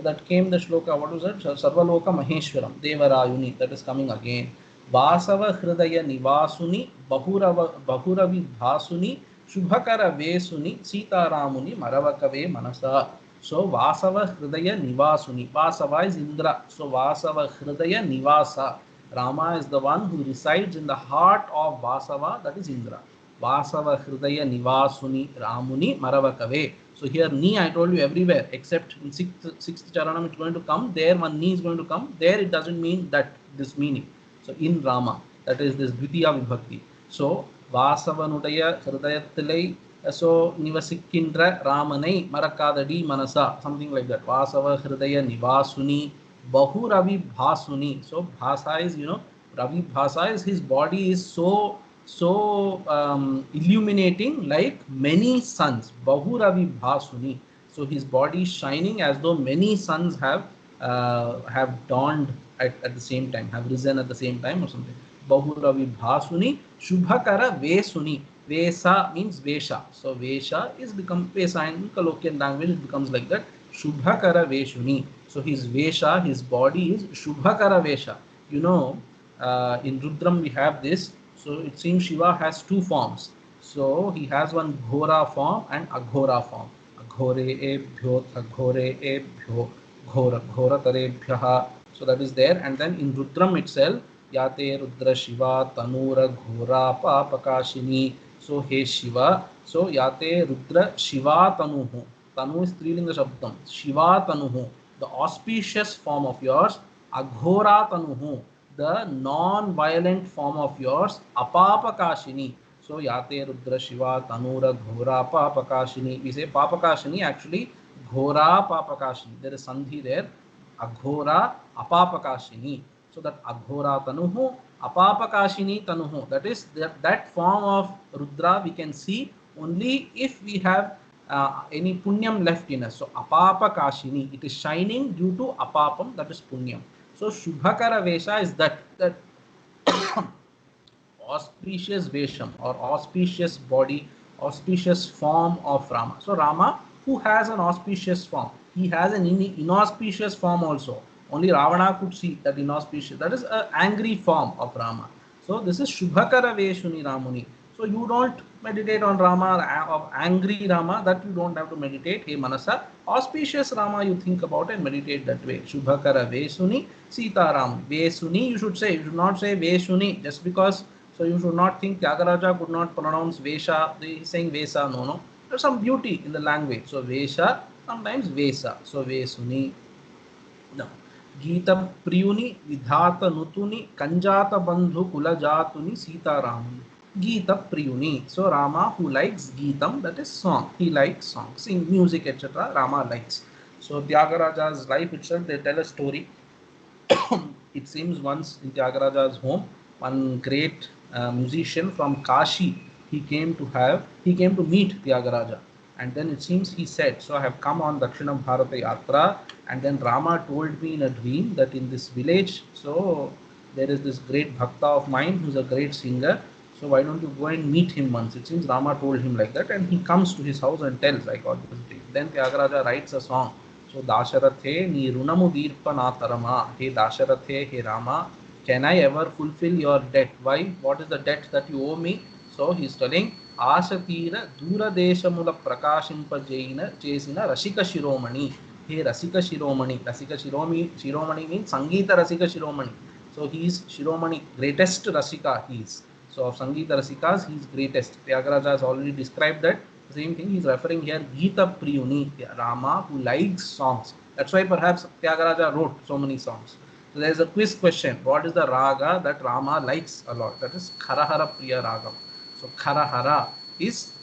that came the shloka. What was that? Sarvaloka Maheshwaram. Devarayuni. That is coming again. Vasava Hridaya Nivasuni. Bahuravi Bhasuni. Shubhakara Vesuni. Sita Ramuni. Maravakave Manasa. So Vasava Hridaya Nivasuni. Vasava is Indra. So Vasava Hridaya Nivasa. Rama is the one who resides in the heart of Vasava, that is Indra. Vasava Hridaya Nivasuni Ramuni Maravakave. So here Ni I told you everywhere except in sixth charanam it's going to come. There one Ni is going to come. There it doesn't mean that this meaning. So in Rama, that is this Dvitiya Vibhakti. So Vasavanudaya Hridayathilai. So Nivasikindra Ramanai Marakadadi Manasa, something like that. Vasava Hridaya Nivasuni Bahu Ravi Bhasuni. So Bhasa is, Ravi Bhasa is his body is so illuminating like many suns. Bahu Ravi Bhasuni. So his body is shining as though many suns have dawned at the same time, have risen at the same time or something. Bahu Ravi Bhasuni. Shubhakara Vesuni. Vesa means Vesha. So Vesha is become Vesa in colloquial language, it becomes like that. Shubhakara Veshuni. So his Vesha, his body is Shubhakara Vesha. In Rudram we have this. So it seems Shiva has two forms. So he has one Ghora form and Aghora form. Aghore ebhyo, Aghore ebhyo, Ghora, Ghora tarebhyaha. So that is there. And then in Rudram itself, Yate Rudra Shiva Tanura Ghora Papakashini. So he Shiva. So Yate Rudra Shiva Tanuhu. Tanu is Strilinga Shabdam. Shiva Tanuhu. The auspicious form of yours. Aghora Tanuhu. The non-violent form of yours. Apapakashini. So Yate Rudra Shiva Tanura Ghora Papakashini. We say Papakashini, actually Ghora Papakashini. There is Sandhi there. Aghora Apapakashini. So that Aghora Tanuhu, Apapakashini Tanuhu. That is that form of Rudra we can see only if we have any punyam left in us. So Apapakashini, it is shining due to Apapam, that is punyam. So Shubhakara Vesha is that auspicious Vesham or auspicious body, auspicious form of Rama. So Rama, who has an auspicious form, he has an inauspicious form also. Only Ravana could see that inauspicious. That is an angry form of Rama. So this is Shubhakara Veshuni Ramuni. So you don't meditate on Rama of angry Rama, that you don't have to meditate. Hey Manasa, auspicious Rama you think about and meditate that way. Shubhakara Vesuni Sita Ram. Vesuni you should say, you should not say Veshuni just because. So you should not think Tyagaraja could not pronounce Vesha, he is saying Vesa. No, no. There's some beauty in the language. So Vesha, sometimes Vesa. So Vesuni. No. Geeta Priyuni Vidhata Nutuni Kanjata Bandhu Kula Jatuni Sita Ramuni. Geeta Priyuni. So Rama who likes Geetam, that is song. He likes song, sing music, etc. Rama likes. So Tyagaraja's life itself, they tell a story. It seems once in Tyagaraja's home, one great musician from Kashi, he came to meet Tyagaraja. And then it seems he said, so I have come on Dakshina Bharata Yatra, and then Rama told me in a dream that in this village, so there is this great bhakta of mine who's a great singer, so why don't you go and meet him once? It seems Rama told him like that, and he comes to his house and tells, I got this dream. Then Tyagaraja writes a song. So Dasharathe ni runamu dirpanatarama. Hey Dasharathe, hey Rama, can I ever fulfill your debt? Why? What is the debt that you owe me? So he's telling, Ashatira Duradeshamula Prakashimpajena Chesina Rasika Shiromani. Hey Rasika Shiromani. Rasika Shiromani means Sangeeta Rasika Shiromani. So he is Shiromani, greatest Rasika he is. So of Sangeeta Rasikas, he is greatest. Tyagaraja has already described that. Same thing, he is referring here Geeta Priyuni, Rama who likes songs. That's why perhaps Tyagaraja wrote so many songs. So there is a quiz question. What is the raga that Rama likes a lot? That is Kharahara Priya Ragam. So Kharahara is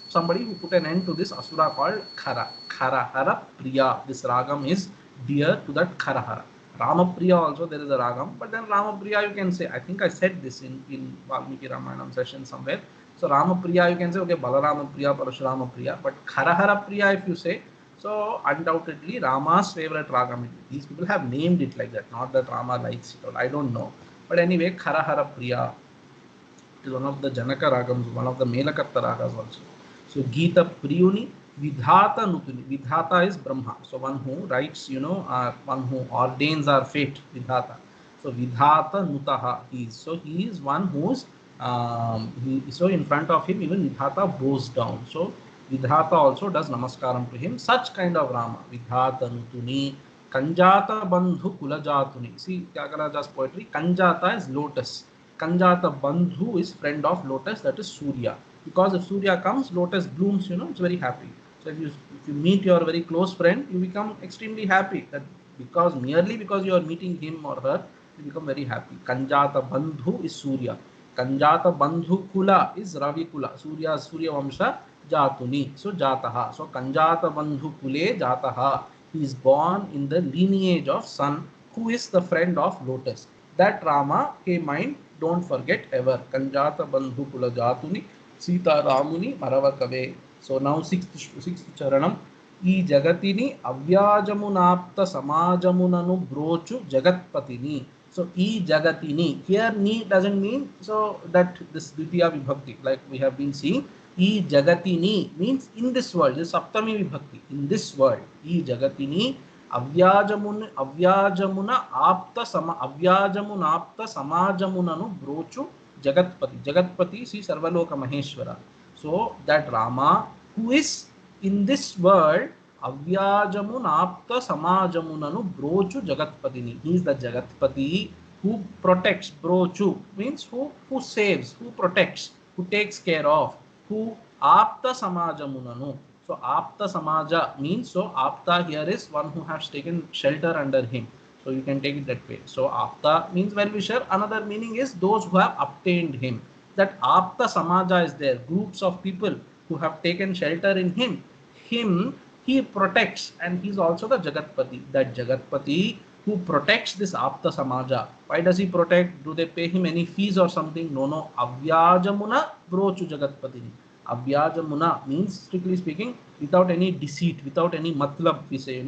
somebody who put an end to this asura called Khara. Kharahara Priya. This ragam is dear to that Kharahara. Ramapriya also there is a ragam, but then Ramapriya you can say, I think I said this in Valmiki Ramayanam session somewhere. So Ramapriya you can say, okay, Balaramapriya, Parashuramapriya, but Kharahara Priya if you say, so undoubtedly Rama's favorite ragam. These people have named it like that, not that Rama likes it, or I don't know. But anyway, Kharahara Priya is one of the Janaka ragams, one of the Melakatta ragas also. So Geeta Priyuni Vidhata Nutuni. Vidhata is Brahma. So one who writes, one who ordains our fate, Vidhata. So Vidhata Nutaha he is. So he is one who's so in front of him even Vidhata bows down. So Vidhata also does namaskaram to him. Such kind of Rama. Vidhata Nutuni Kanjata Bandhu Kulajatuni. See Tyagaraja's poetry. Kanjata is lotus. Kanjata Bandhu is friend of lotus, that is Surya. Because if Surya comes, lotus blooms, it's very happy. So if you meet your very close friend, you become extremely happy. That merely because you are meeting him or her, you become very happy. Kanjata Bandhu is Surya. Kanjata Bandhu Kula is Ravi Kula. Surya Vamsha Jatuni. So Jataha. So Kanjata Bandhu Kule Jataha. He is born in the lineage of sun, who is the friend of lotus. That Rama, hey mind, don't forget ever. Kanjata Bandhu Kula Jatuni Sita Ramuni Maravakave. So now sixth charanam. E Jagatini Avyajamunapta Samajamunanu Brochu Jagatpatini. So E Jagatini. Here ni doesn't mean so that this Dvitiya Vibhakti, like we have been seeing. E Jagatini means in this world. This Saptami Vibhakti. In this world. E Jagatini Avyajamuna Apta Samajamunanu Brochu Jagatpati. Jagatpati is Sarvaloka Maheshwara. So that Rama who is in this world, Avyajamunapta Samajamunanu Brochu Jagatpatini. He is the Jagatpati who protects. Brochu means who saves, who protects, who takes care of, who Apta Samajamunanu. So Apta Samaja means, so Apta here is one who has taken shelter under him. So you can take it that way. So Apta means well-wisher. Another meaning is those who have obtained him. That Apta Samaja is there. Groups of people who have taken shelter in him. Him he protects, and he's also the Jagatpati. That Jagatpati who protects this Apta Samaja. Why does he protect? Do they pay him any fees or something? No. Avyajamuna Brochu Jagatpatini. Avyajamuna means, strictly speaking, without any deceit, without any matlab, we say,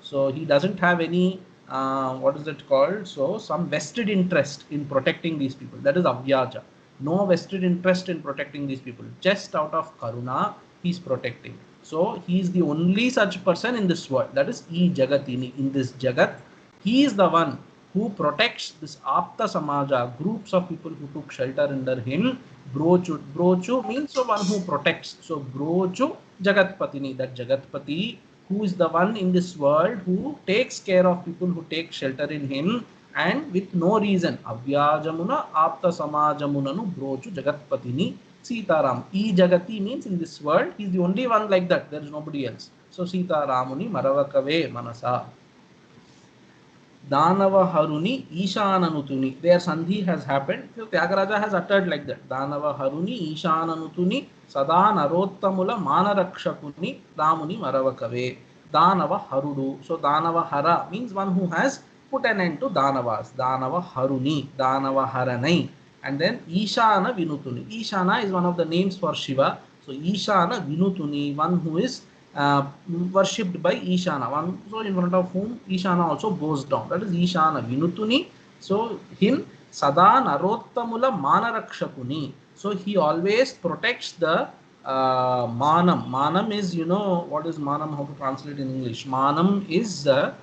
So he doesn't have any, what is it called? So some vested interest in protecting these people. That is Avyaja. no vested interest in protecting these people. Just out of karuna, he's protecting. So he is the only such person in this world. That is E Jagatini. In this Jagat, he is the one who protects this Apta Samaja, groups of people who took shelter under him. Brochu. Brochu means the one who protects. So Brochu Jagatpatini, that Jagatpati, who is the one in this world who takes care of people who take shelter in him, and with no reason. Avyajamuna Apta Samajamunanu Brochu Jagatpatini Sitaram. E Jagati means in this world, he is the only one like that. There is nobody else. So Sitaramuni Maravakave Manasa. Danava Haruni Ishananutuni. Their Sandhi has happened. So Tyagaraja has uttered like that. Danava Haruni Ishananutuni Sada Narottamula Manarakshakuni Ramuni Maravakave. Danava Harudu. So Danava Hara means one who has put an end to Danavas. Danava Haruni. Danava Haranai. And then Ishana Vinutuni. Ishana is one of the names for Shiva. So Ishana Vinutuni, one who is worshipped by Ishana, one so in front of whom Ishana also bows down. That is Ishana Vinutuni. So him Sada Narottamula Manarakshakuni. So he always protects the Manam. Manam is, you know, what is Manam? How to translate in English? Manam is the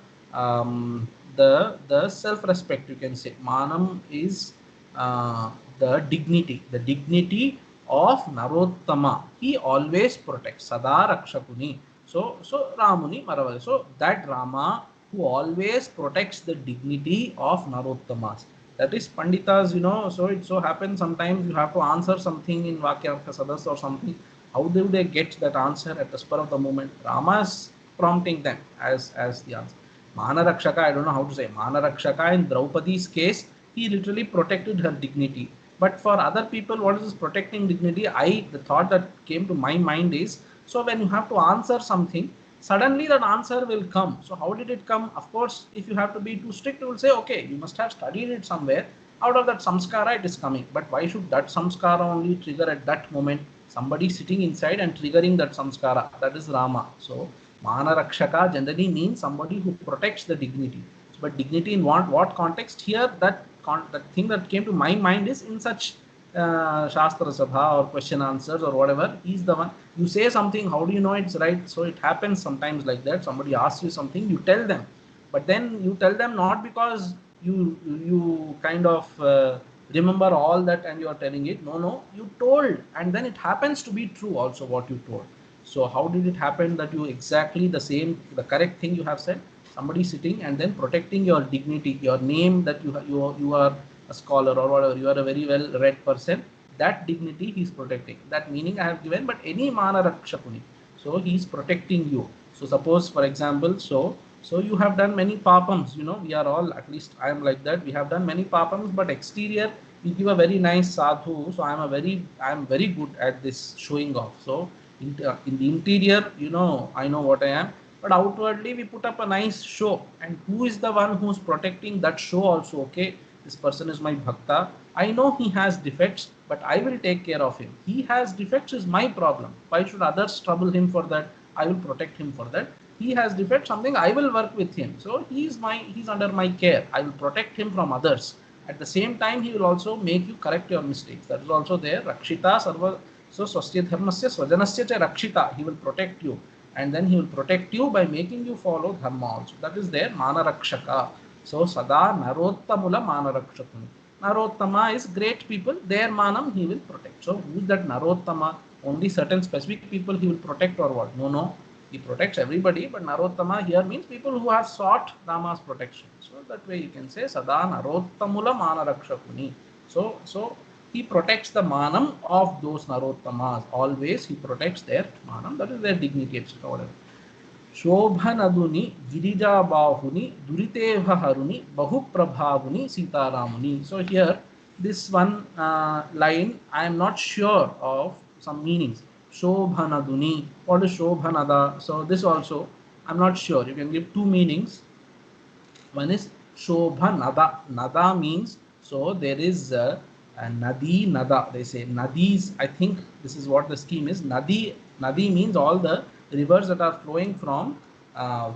self-respect, you can say. Manam is the dignity of Narottama. He always protects. Sada Rakshakuni. So Ramuni Maravali. So that Rama who always protects the dignity of Narottamas. That is Panditas, you know. So it so happens sometimes you have to answer something in Vakyartha Sadas or something. How do they get that answer at the spur of the moment? Rama is prompting them as the answer. Manarakshaka, I don't know how to say. Manarakshaka in Draupadi's case, he literally protected her dignity. But for other people, what is this protecting dignity? The thought that came to my mind is, so when you have to answer something, suddenly that answer will come. So how did it come? Of course, if you have to be too strict, you will say, okay, you must have studied it somewhere. Out of that samskara, it is coming. But why should that samskara only trigger at that moment? Somebody sitting inside and triggering that samskara. That is Rama. So Manarakshaka generally means somebody who protects the dignity. But dignity in what context? Here, that thing that came to my mind is in such Shastra Sabha or question answers or whatever. He's the one. You say something, how do you know it's right? So it happens sometimes like that. Somebody asks you something, you tell them. But then you tell them not because you kind of remember all that and you are telling it. No, you told. And then it happens to be true also what you told. So how did it happen that you exactly the correct thing you have said? Somebody sitting and then protecting your dignity, your name, that you are a scholar or whatever, you are a very well read person, that dignity he is protecting. That meaning I have given, but any Manarakshakuni. So he is protecting you. So suppose, for example, so you have done many papams, you know, we are all, at least I am like that, we have done many papams, but exterior we give a very nice sadhu. So I am very good at this showing off. So in the interior, you know, I know what I am. But outwardly we put up a nice show, and who is the one who's protecting that show also? Okay, this person is my bhakta. I know he has defects, but I will take care of him. He has defects is my problem. Why should others trouble him for that? I will protect him for that. He has defects, something I will work with him. So he's under my care. I will protect him from others. At the same time, he will also make you correct your mistakes. That is also there. Rakshita sarva. So swasya dharmasya swajanasya cha rakshita. He will protect you. And then he will protect you by making you follow dharma also. That is there, Manarakshaka. So Sada Narottamula Manarakshakum. Narottama is great people, their manam he will protect. So who is that Narottama? Only certain specific people he will protect or what? No. He protects everybody, but Narottama here means people who have sought Rama's protection. So that way you can say Sada Narottamula Manarakshakuni. So he protects the manam of those Narottamas. Always he protects their manam, that is their dignity, etc. Whatever. Shobhanaduni, Girijabahuni, Duritevharuni, Bahuprabhavuni, Sitaramuni. So here, this one line, I am not sure of some meanings. Shobhanaduni, what is Shobhanada? So this also, I am not sure. You can give two meanings. One is Shobhanada. Nada means, so there is Nadi, Nada. They say Nadis, I think this is what the scheme is. Nadi means all the rivers that are flowing from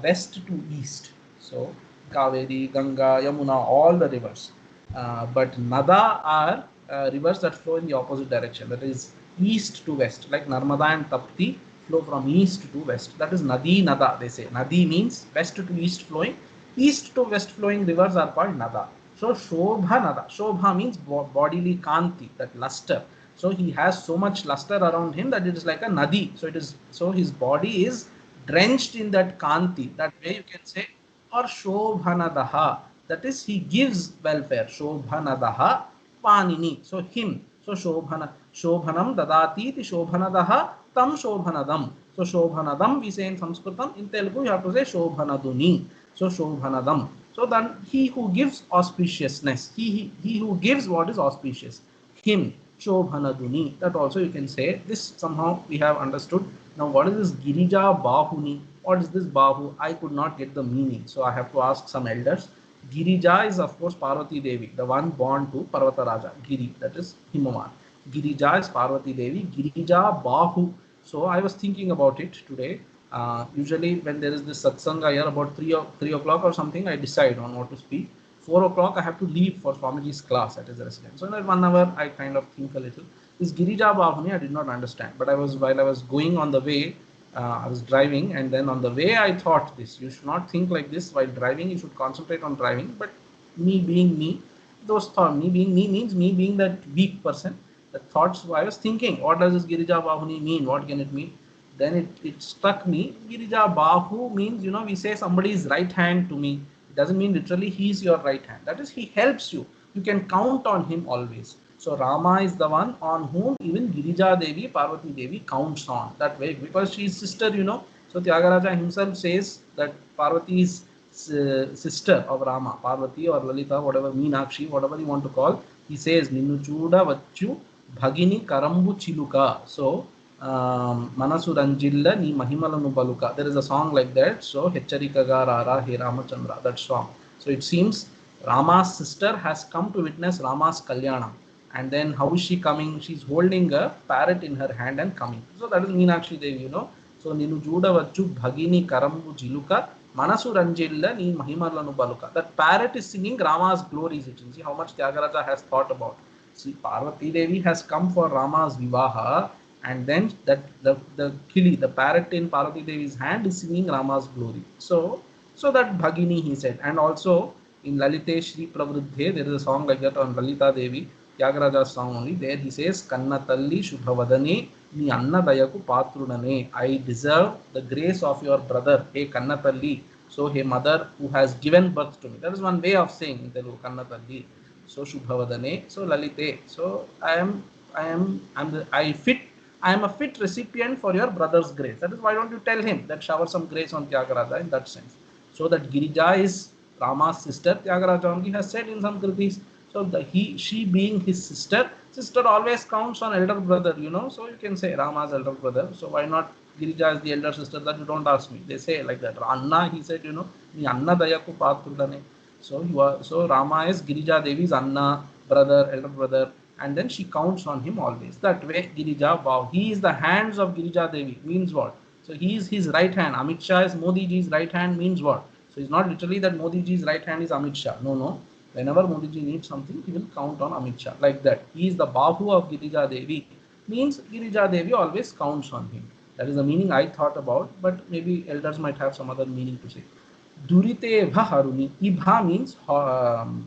west to east. So Kaveri, Ganga, Yamuna, all the rivers. But Nada are rivers that flow in the opposite direction, that is east to west, like Narmada and Tapti flow from east to west. That is Nadi Nada, they say. Nadi means west to east flowing. East to west flowing rivers are called Nada. So Shobha Nada. Shobha means bodily kanti, that luster. So he has so much luster around him that it is like a nadi. So it is, so his body is drenched in that kanti. That way you can say, or Shobhanadaha. That is, he gives welfare. Shobhanadaha Panini. So him. So Shobhanam Dadati iti Shobhanadaha Tam Shobhanadam. So Shobhanadam we say in Sanskritam. In Telugu you have to say Shobhanaduni. So Shobhanadam. So then he who gives auspiciousness. He who gives what is auspicious. Him. Shobhanaduni. That also you can say. This somehow we have understood. Now what is this Girija Bahuni? What is this Bahu? I could not get the meaning. So I have to ask some elders. Girija is of course Parvati Devi, the one born to Parvata Raja, Giri, that is Himavan. Girija is Parvati Devi, Girija Bahu. So I was thinking about it today. Usually when there is this satsanga here about 3 o'clock or something, I decide on what to speak. 4 o'clock I have to leave for Swamiji's class at his residence. So in that 1 hour I kind of think a little. This Girija Bahuni I did not understand, but while I was going on the way, I was driving, and then on the way I thought this. You should not think like this while driving. You should concentrate on driving. But me being me, those thoughts, me being me means me being that weak person. The thoughts I was thinking, what does this Girija Bahuni mean? What can it mean? Then it struck me. Girija Bahu means, we say somebody's right hand to me. It doesn't mean literally he's your right hand. That is, he helps you. You can count on him always. So Rama is the one on whom even Girija Devi, Parvati Devi counts on. That way, because she is sister, So Tyagaraja himself says that Parvati is sister of Rama, Parvati or Lalita, whatever, Meenakshi, whatever you want to call. He says, Ninnu Chuda Vachu Bhagini Karambu Chiluka. So Manasu Ranjilla Ni Mahimalanu Baluka. There is a song like that. So Hecharikaga Rara He Ramachandra, that song. So it seems Rama's sister has come to witness Rama's Kalyana. And then how is she coming? She's holding a parrot in her hand and coming. So that is Meenakshi Devi, So Ninu Juda Vachu Bhagini Karambu Jiluka Manasu Ranjilla Ni Mahimalanu Baluka. That parrot is singing Rama's glories. You can see how much Tyagaraja has thought about. See, Parvati Devi has come for Rama's Vivaha, and then that the kili, the parrot in Parvati Devi's hand is singing Rama's glory. So that Bhagini he said. And also in Lalite Shri Pravruddhe, there is a song like that on Lalita Devi. Tyagaraja's song only. There he says, Kannatalli Shubhavadane Ni Annadayaku Patrunane. I deserve the grace of your brother, hey Kannatalli. So, hey mother who has given birth to me. That is one way of saying in Telugu, Kannatalli. So Shubhavadane. So Lalite. So I am a fit recipient for your brother's grace. That is why don't you tell him that shower some grace on Tyagaraja in that sense. So that Girija is Rama's sister. Tyagaraja only has said in some kritis. So she being his sister always counts on elder brother, So you can say Rama's elder brother. So why not Girija is the elder sister? That you don't ask me. They say like that. Anna, he said, Ni Anna Dayaku Patrudane. So Rama is Girija Devi's Anna, brother, elder brother, and then she counts on him always. That way, Girija Bhav. He is the hands of Girija Devi. Means what? So he is his right hand. Amit Shah is Modi ji's right hand. Means what? So it's not literally that Modi ji's right hand is Amit Shah. No. Whenever Modi ji needs something, he will count on Amit Shah. Like that. He is the Bahu of Girija Devi. Means Girija Devi always counts on him. That is the meaning I thought about, but maybe elders might have some other meaning to say. Durite Bha Haruni. Ibha means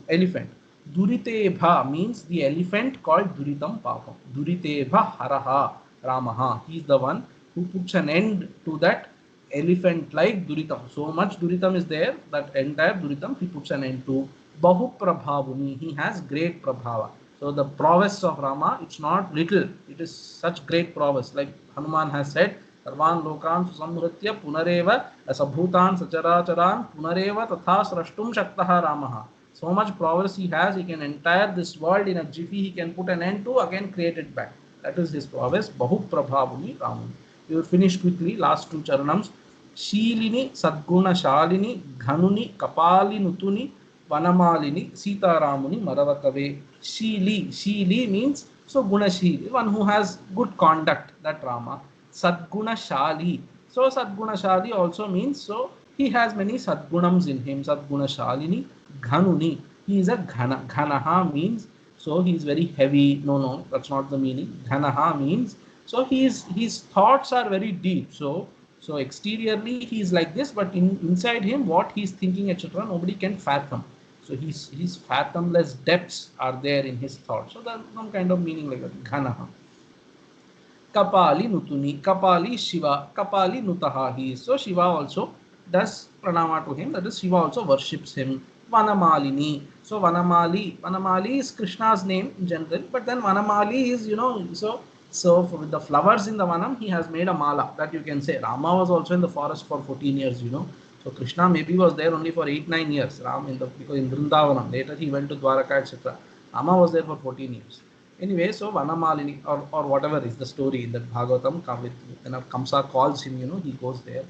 elephant. Durite Bha means the elephant called Duritam Papam. Durite Bha Haraha Ramaha. He is the one who puts an end to that elephant like Duritam. So much Duritam is there, that entire Duritam he puts an end to. Bahu Prabhavuni. He has great Prabhava. So the prowess of Rama, it's not little. It is such great prowess. Like Hanuman has said, Sarvan Lokan Susamhritya Punareva Asabhutan Sacharacharan Punareva Tatha Srashtum Shaktaha Ramaha. So much prowess he has, he can entire this world in a jiffy, he can put an end to, again create it back. That is his prowess. Bahu Prabhavuni Raman. We will finish quickly, last two charanams. Shilini Sadguna Shalini Ghanuni Kapali Nutuni Vanamalini Sitaramuni Maravakave. Shili means so Gunashili, one who has good conduct, that Rama. Sadguna Shali. So Sadguna Shali also means so he has many Sadgunams in him. Sadguna Shalini Ghanuni. He is a Ghanaha means so he's very heavy. No, no, that's not the meaning. Dhanaha means, so his thoughts are very deep. So exteriorly he's like this, but inside him what he's thinking, etc., nobody can fathom. So his fathomless depths are there in his thoughts. So there's some kind of meaning like that. Ghanaha. Kapali Nutuni. Kapali Shiva. Kapali Nutaha. He is. So Shiva also does pranama to him. That is, Shiva also worships him. Vanamalini. So Vanamali. Vanamali is Krishna's name in general. But then Vanamali is, so with the flowers in the Vanam, he has made a mala, that you can say. Rama was also in the forest for 14 years. So Krishna maybe was there only for 8-9 years. Because in Vrindavanam. Later he went to Dwaraka, etc. Rama was there for 14 years. Anyway, so Vanamalini or whatever is the story in that Bhagavatam, when Kamsa calls him, he goes there.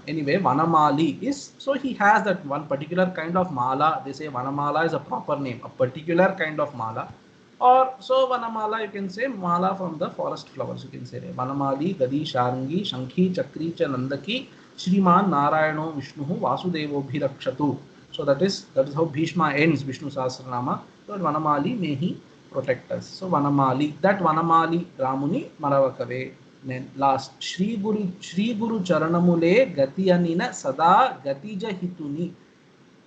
Anyway, Vanamali is, so he has that one particular kind of mala. They say Vanamala is a proper name, a particular kind of mala. Or so Vanamala, you can say mala from the forest flowers. You can say Vanamali, Gadi, Sharangi, Shankhi, Chakri, Cha Nandaki, Shriman, Narayano, Vishnu, Vasudevo Bhirakshatu. So that is how Bhishma ends Vishnu Sahasranama. So Vanamali, may he protect us. So Vanamali, that Vanamali Ramuni Maravakave. Then last Shri Guru Charanamule Gati Anina Sada Gatija Hituni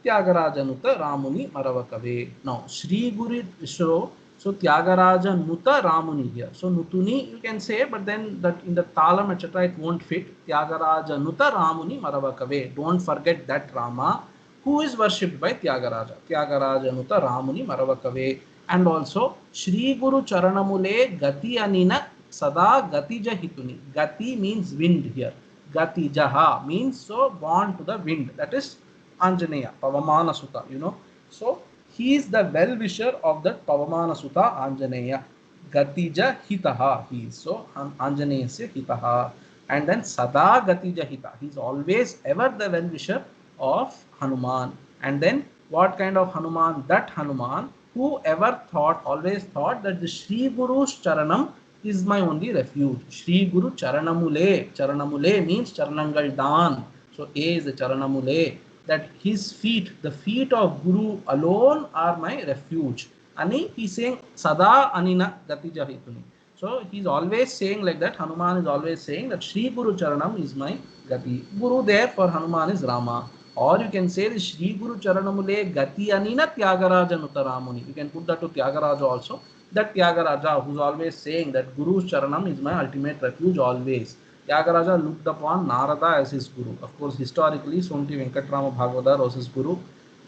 Tyagarajanuta Ramuni Maravakave. Now Shri Guru so Tyagarajanuta Ramuni here. So Nutuni you can say, but then that in the Talam etc. it won't fit. Tyagarajanuta Ramuni Maravakave. Don't forget that Rama who is worshipped by Tyagaraja. Tyagarajanuta Ramuni Maravakave. And also Shri Guru Charanamule Gati Anina Sada Gatija Hituni. Gati means wind here. Gatijaha means so born to the wind. That is Anjaneya, Pavamana Sutta, So he is the well-wisher of that Pavamana Sutta, Anjaneya. Gatija Hitaha, he is. So Anjaneya se Hitaha. And then Sada Gatija Hita. He is always ever the well-wisher of Hanuman. And then what kind of Hanuman? That Hanuman who ever always thought that the Shri Guru's Charanam is my only refuge. Shri Guru Charanamule. Charanamule means Charanangal Dan. So A is the Charanamule. That his feet, the feet of Guru alone are my refuge. Ani, he's saying Sada Anina Gati Jahituni. So he's always saying like that. Hanuman is always saying that Shri Guru Charanam is my Gati. Guru there for Hanuman is Rama. Or you can say the Shri Guru Charanamule Gati Anina Tyagaraja Nutaramuni. You can put that to Tyagaraja also. That Tyagaraja who's always saying that Guru's Charanam is my ultimate refuge always. Tyagaraja looked upon Narada as his Guru. Of course, historically, Sonti Venkatrama Bhagavata was his Guru.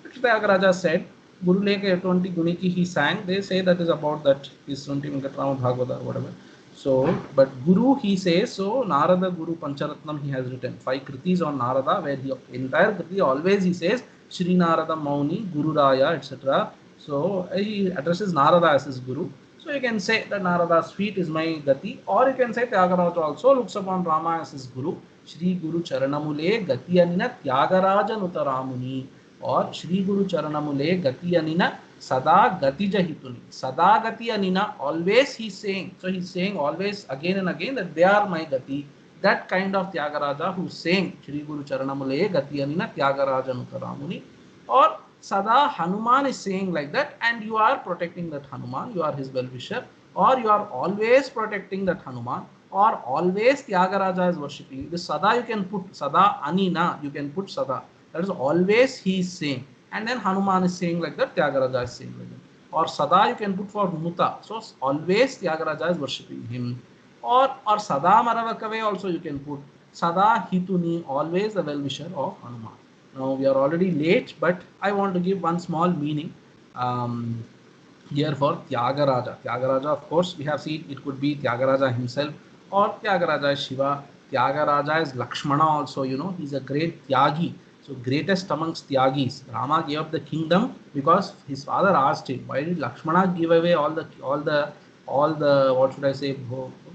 Which Tyagaraja said, Guru Leke 20 Guniki he sang. They say that is about that is Sonti Venkatrama Bhagavata or whatever. So, but Guru he says, so Narada Guru Pancharatnam he has written 5 kritis on Narada, where he entire kriti always he says Shri Narada Mauni, Guru Raya, etc. So he addresses Narada as his Guru. So you can say that Narada's feet is my Gati, or you can say Tyagaraja also looks upon Rama as his Guru. Shri Guru Charanamule Gati Anina Tyagaraja Nutaramuni, or Shri Guru Charanamule Gati Anina Sada Gati Jahituni. Sada Gati Anina, always he's saying. So he's saying always again and again that they are my Gati. That kind of Tyagaraja who's saying Shri Guru Charanamule Gati Anina Tyagaraja Nutaramuni, or Sada Hanuman is saying like that, and you are protecting that Hanuman, you are his well-wisher, or you are always protecting that Hanuman, or always Tyagaraja is worshipping. The Sada you can put Sada Anina, you can put Sada. That is always he is saying. And then Hanuman is saying like that, Tyagaraja is saying like that. Or Sada you can put for Muta. So always Tyagaraja is worshipping him. Or Sada Maravakave also you can put. Sada Hituni, always the well-wisher of Hanuman. Now we are already late, but I want to give one small meaning here for Tyagaraja. Tyagaraja, of course, we have seen it could be Tyagaraja himself or Tyagaraja is Shiva. Tyagaraja is Lakshmana also, he's a great Tyagi. So greatest amongst Tyagis. Rama gave up the kingdom because his father asked him, why did Lakshmana give away all the what should I say,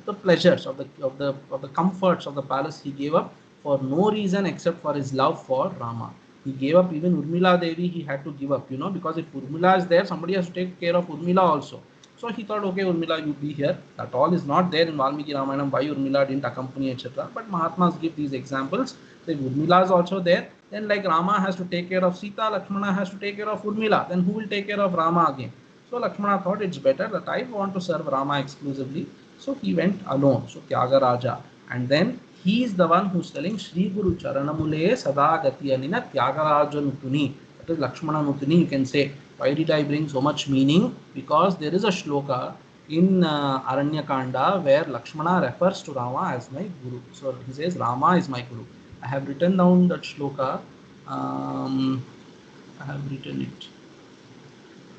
the pleasures of the comforts of the palace he gave up for no reason except for his love for Rama. He gave up even Urmila Devi, he had to give up, because if Urmila is there, somebody has to take care of Urmila also. So he thought, okay, Urmila, you be here. That all is not there in Valmiki Ramayanam, why Urmila didn't accompany, etc. But Mahatmas give these examples. So if Urmila is also there, then like Rama has to take care of Sita, Lakshmana has to take care of Urmila. Then who will take care of Rama again? So Lakshmana thought it's better that I want to serve Rama exclusively. So he went alone. So Tyagaraja. And then he is the one who's telling Shri Guru Charanamule Sadagati Anina Tyagaraja Nutuni. That is Lakshmana Nutuni, you can say. Why did I bring so much meaning? Because there is a shloka in Aranyakanda where Lakshmana refers to Rama as my Guru. So he says Rama is my Guru. I have written down that shloka. I have written it.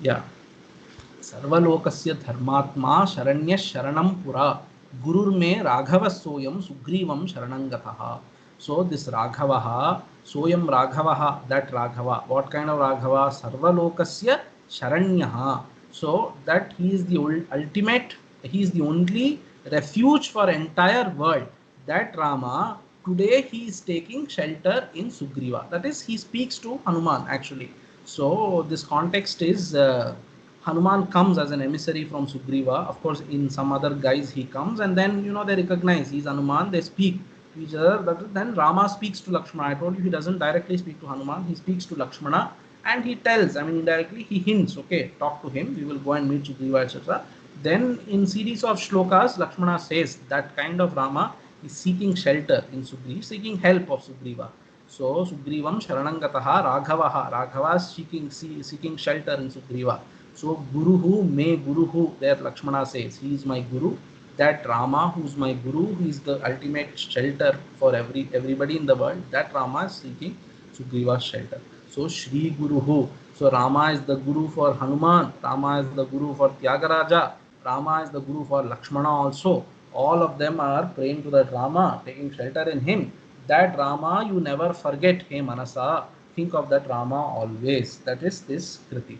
Yeah. सर्वलोकस्य धर्मात्मा शरण्य शरणं पुरा गुरुर्मे राघव सोयम सुग्रीवम शरणं गतः. So this Raghavah, soyam Raghavah, that Raghava, what kind of Raghava? Sarvalokasya Sharanyah. So that he is the ultimate, he is the only refuge for entire world. That Rama, today he is taking shelter in Sugriva. That is, he speaks to Hanuman actually. So this context is Hanuman comes as an emissary from Sugriva. Of course, in some other guise he comes, and then they recognize he's Hanuman. They speak to each other. But then Rama speaks to Lakshmana. I told you he doesn't directly speak to Hanuman. He speaks to Lakshmana, and he tells. I mean, indirectly he hints. Okay, talk to him. We will go and meet Sugriva, etc. Then in series of shlokas, Lakshmana says that kind of Rama is seeking shelter in Sugriva, seeking help of Sugriva. So Sugrivam Sharanangataha Raghavaha. Raghava is seeking shelter in Sugriva. So Guruhu, may Guruhu, there Lakshmana says, he is my Guru. That Rama, who is my Guru, who is the ultimate shelter for everybody in the world, that Rama is seeking Sugriva's shelter. So Shri Guruhu. So Rama is the Guru for Hanuman, Rama is the Guru for Tyagaraja, Rama is the Guru for Lakshmana also. All of them are praying to that Rama, taking shelter in him. That Rama you never forget, hey Manasa, think of that Rama always. That is this Kriti.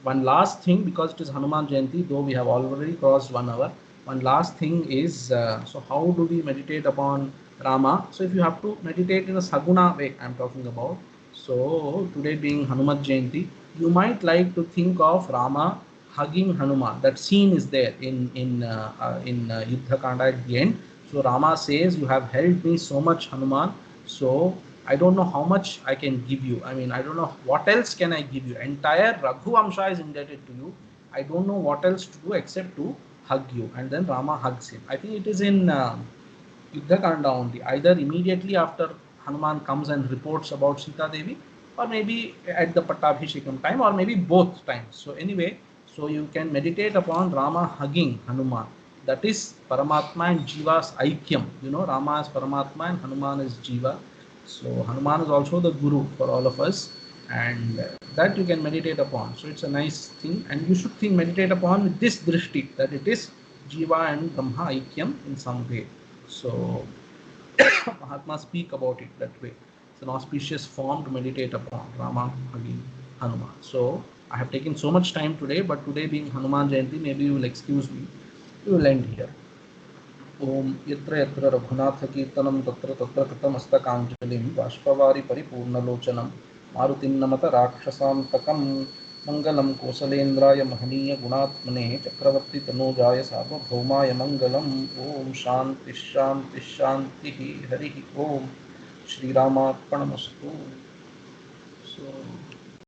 One last thing, because it is Hanuman Jayanti, though we have already crossed 1 hour. One last thing is, so how do we meditate upon Rama? So if you have to meditate in a Saguna way, I am talking about. So today being Hanuman Jayanti, you might like to think of Rama hugging Hanuman. That scene is there in Yuddha Kanda at the end. So Rama says, you have helped me so much, Hanuman. So I don't know how much I can give you. I mean, I don't know what else can I give you. Entire Raghuvamsha is indebted to you. I don't know what else to do except to hug you. And then Rama hugs him. I think it is in Yuddha Kanda only. Either immediately after Hanuman comes and reports about Sita Devi, or maybe at the Pattabhishekam time, or maybe both times. So anyway, so you can meditate upon Rama hugging Hanuman. That is Paramatma and Jiva's Aikyam. Rama is Paramatma and Hanuman is Jiva. So Hanuman is also the Guru for all of us, and that you can meditate upon. So it's a nice thing, and you should meditate upon with this drishti, that it is Jiva and Brahma Aikyam in some way. So Mahatma speak about it that way. It's an auspicious form to meditate upon, Rama hugging Hanuman. So I have taken so much time today, but today being Hanuman Jayanti, maybe you will excuse me. We will end here. ओम यत्र यत्र रघुनाथ कीर्तनं तत्र तत्र कृतमस्तकाञ्जलिं बाष्पवारि परिपूर्णलोचनं मारुतिं नमत राक्षसान्तकं मङ्गलं कोसलेन्द्राय महनीय गुणात्मने चक्रवर्ती तनूजाय सार्वभौमाय मङ्गलम् ओम शान्ति शान्ति शान्तिः हरिः ओम श्रीरामार्पणमस्तु. So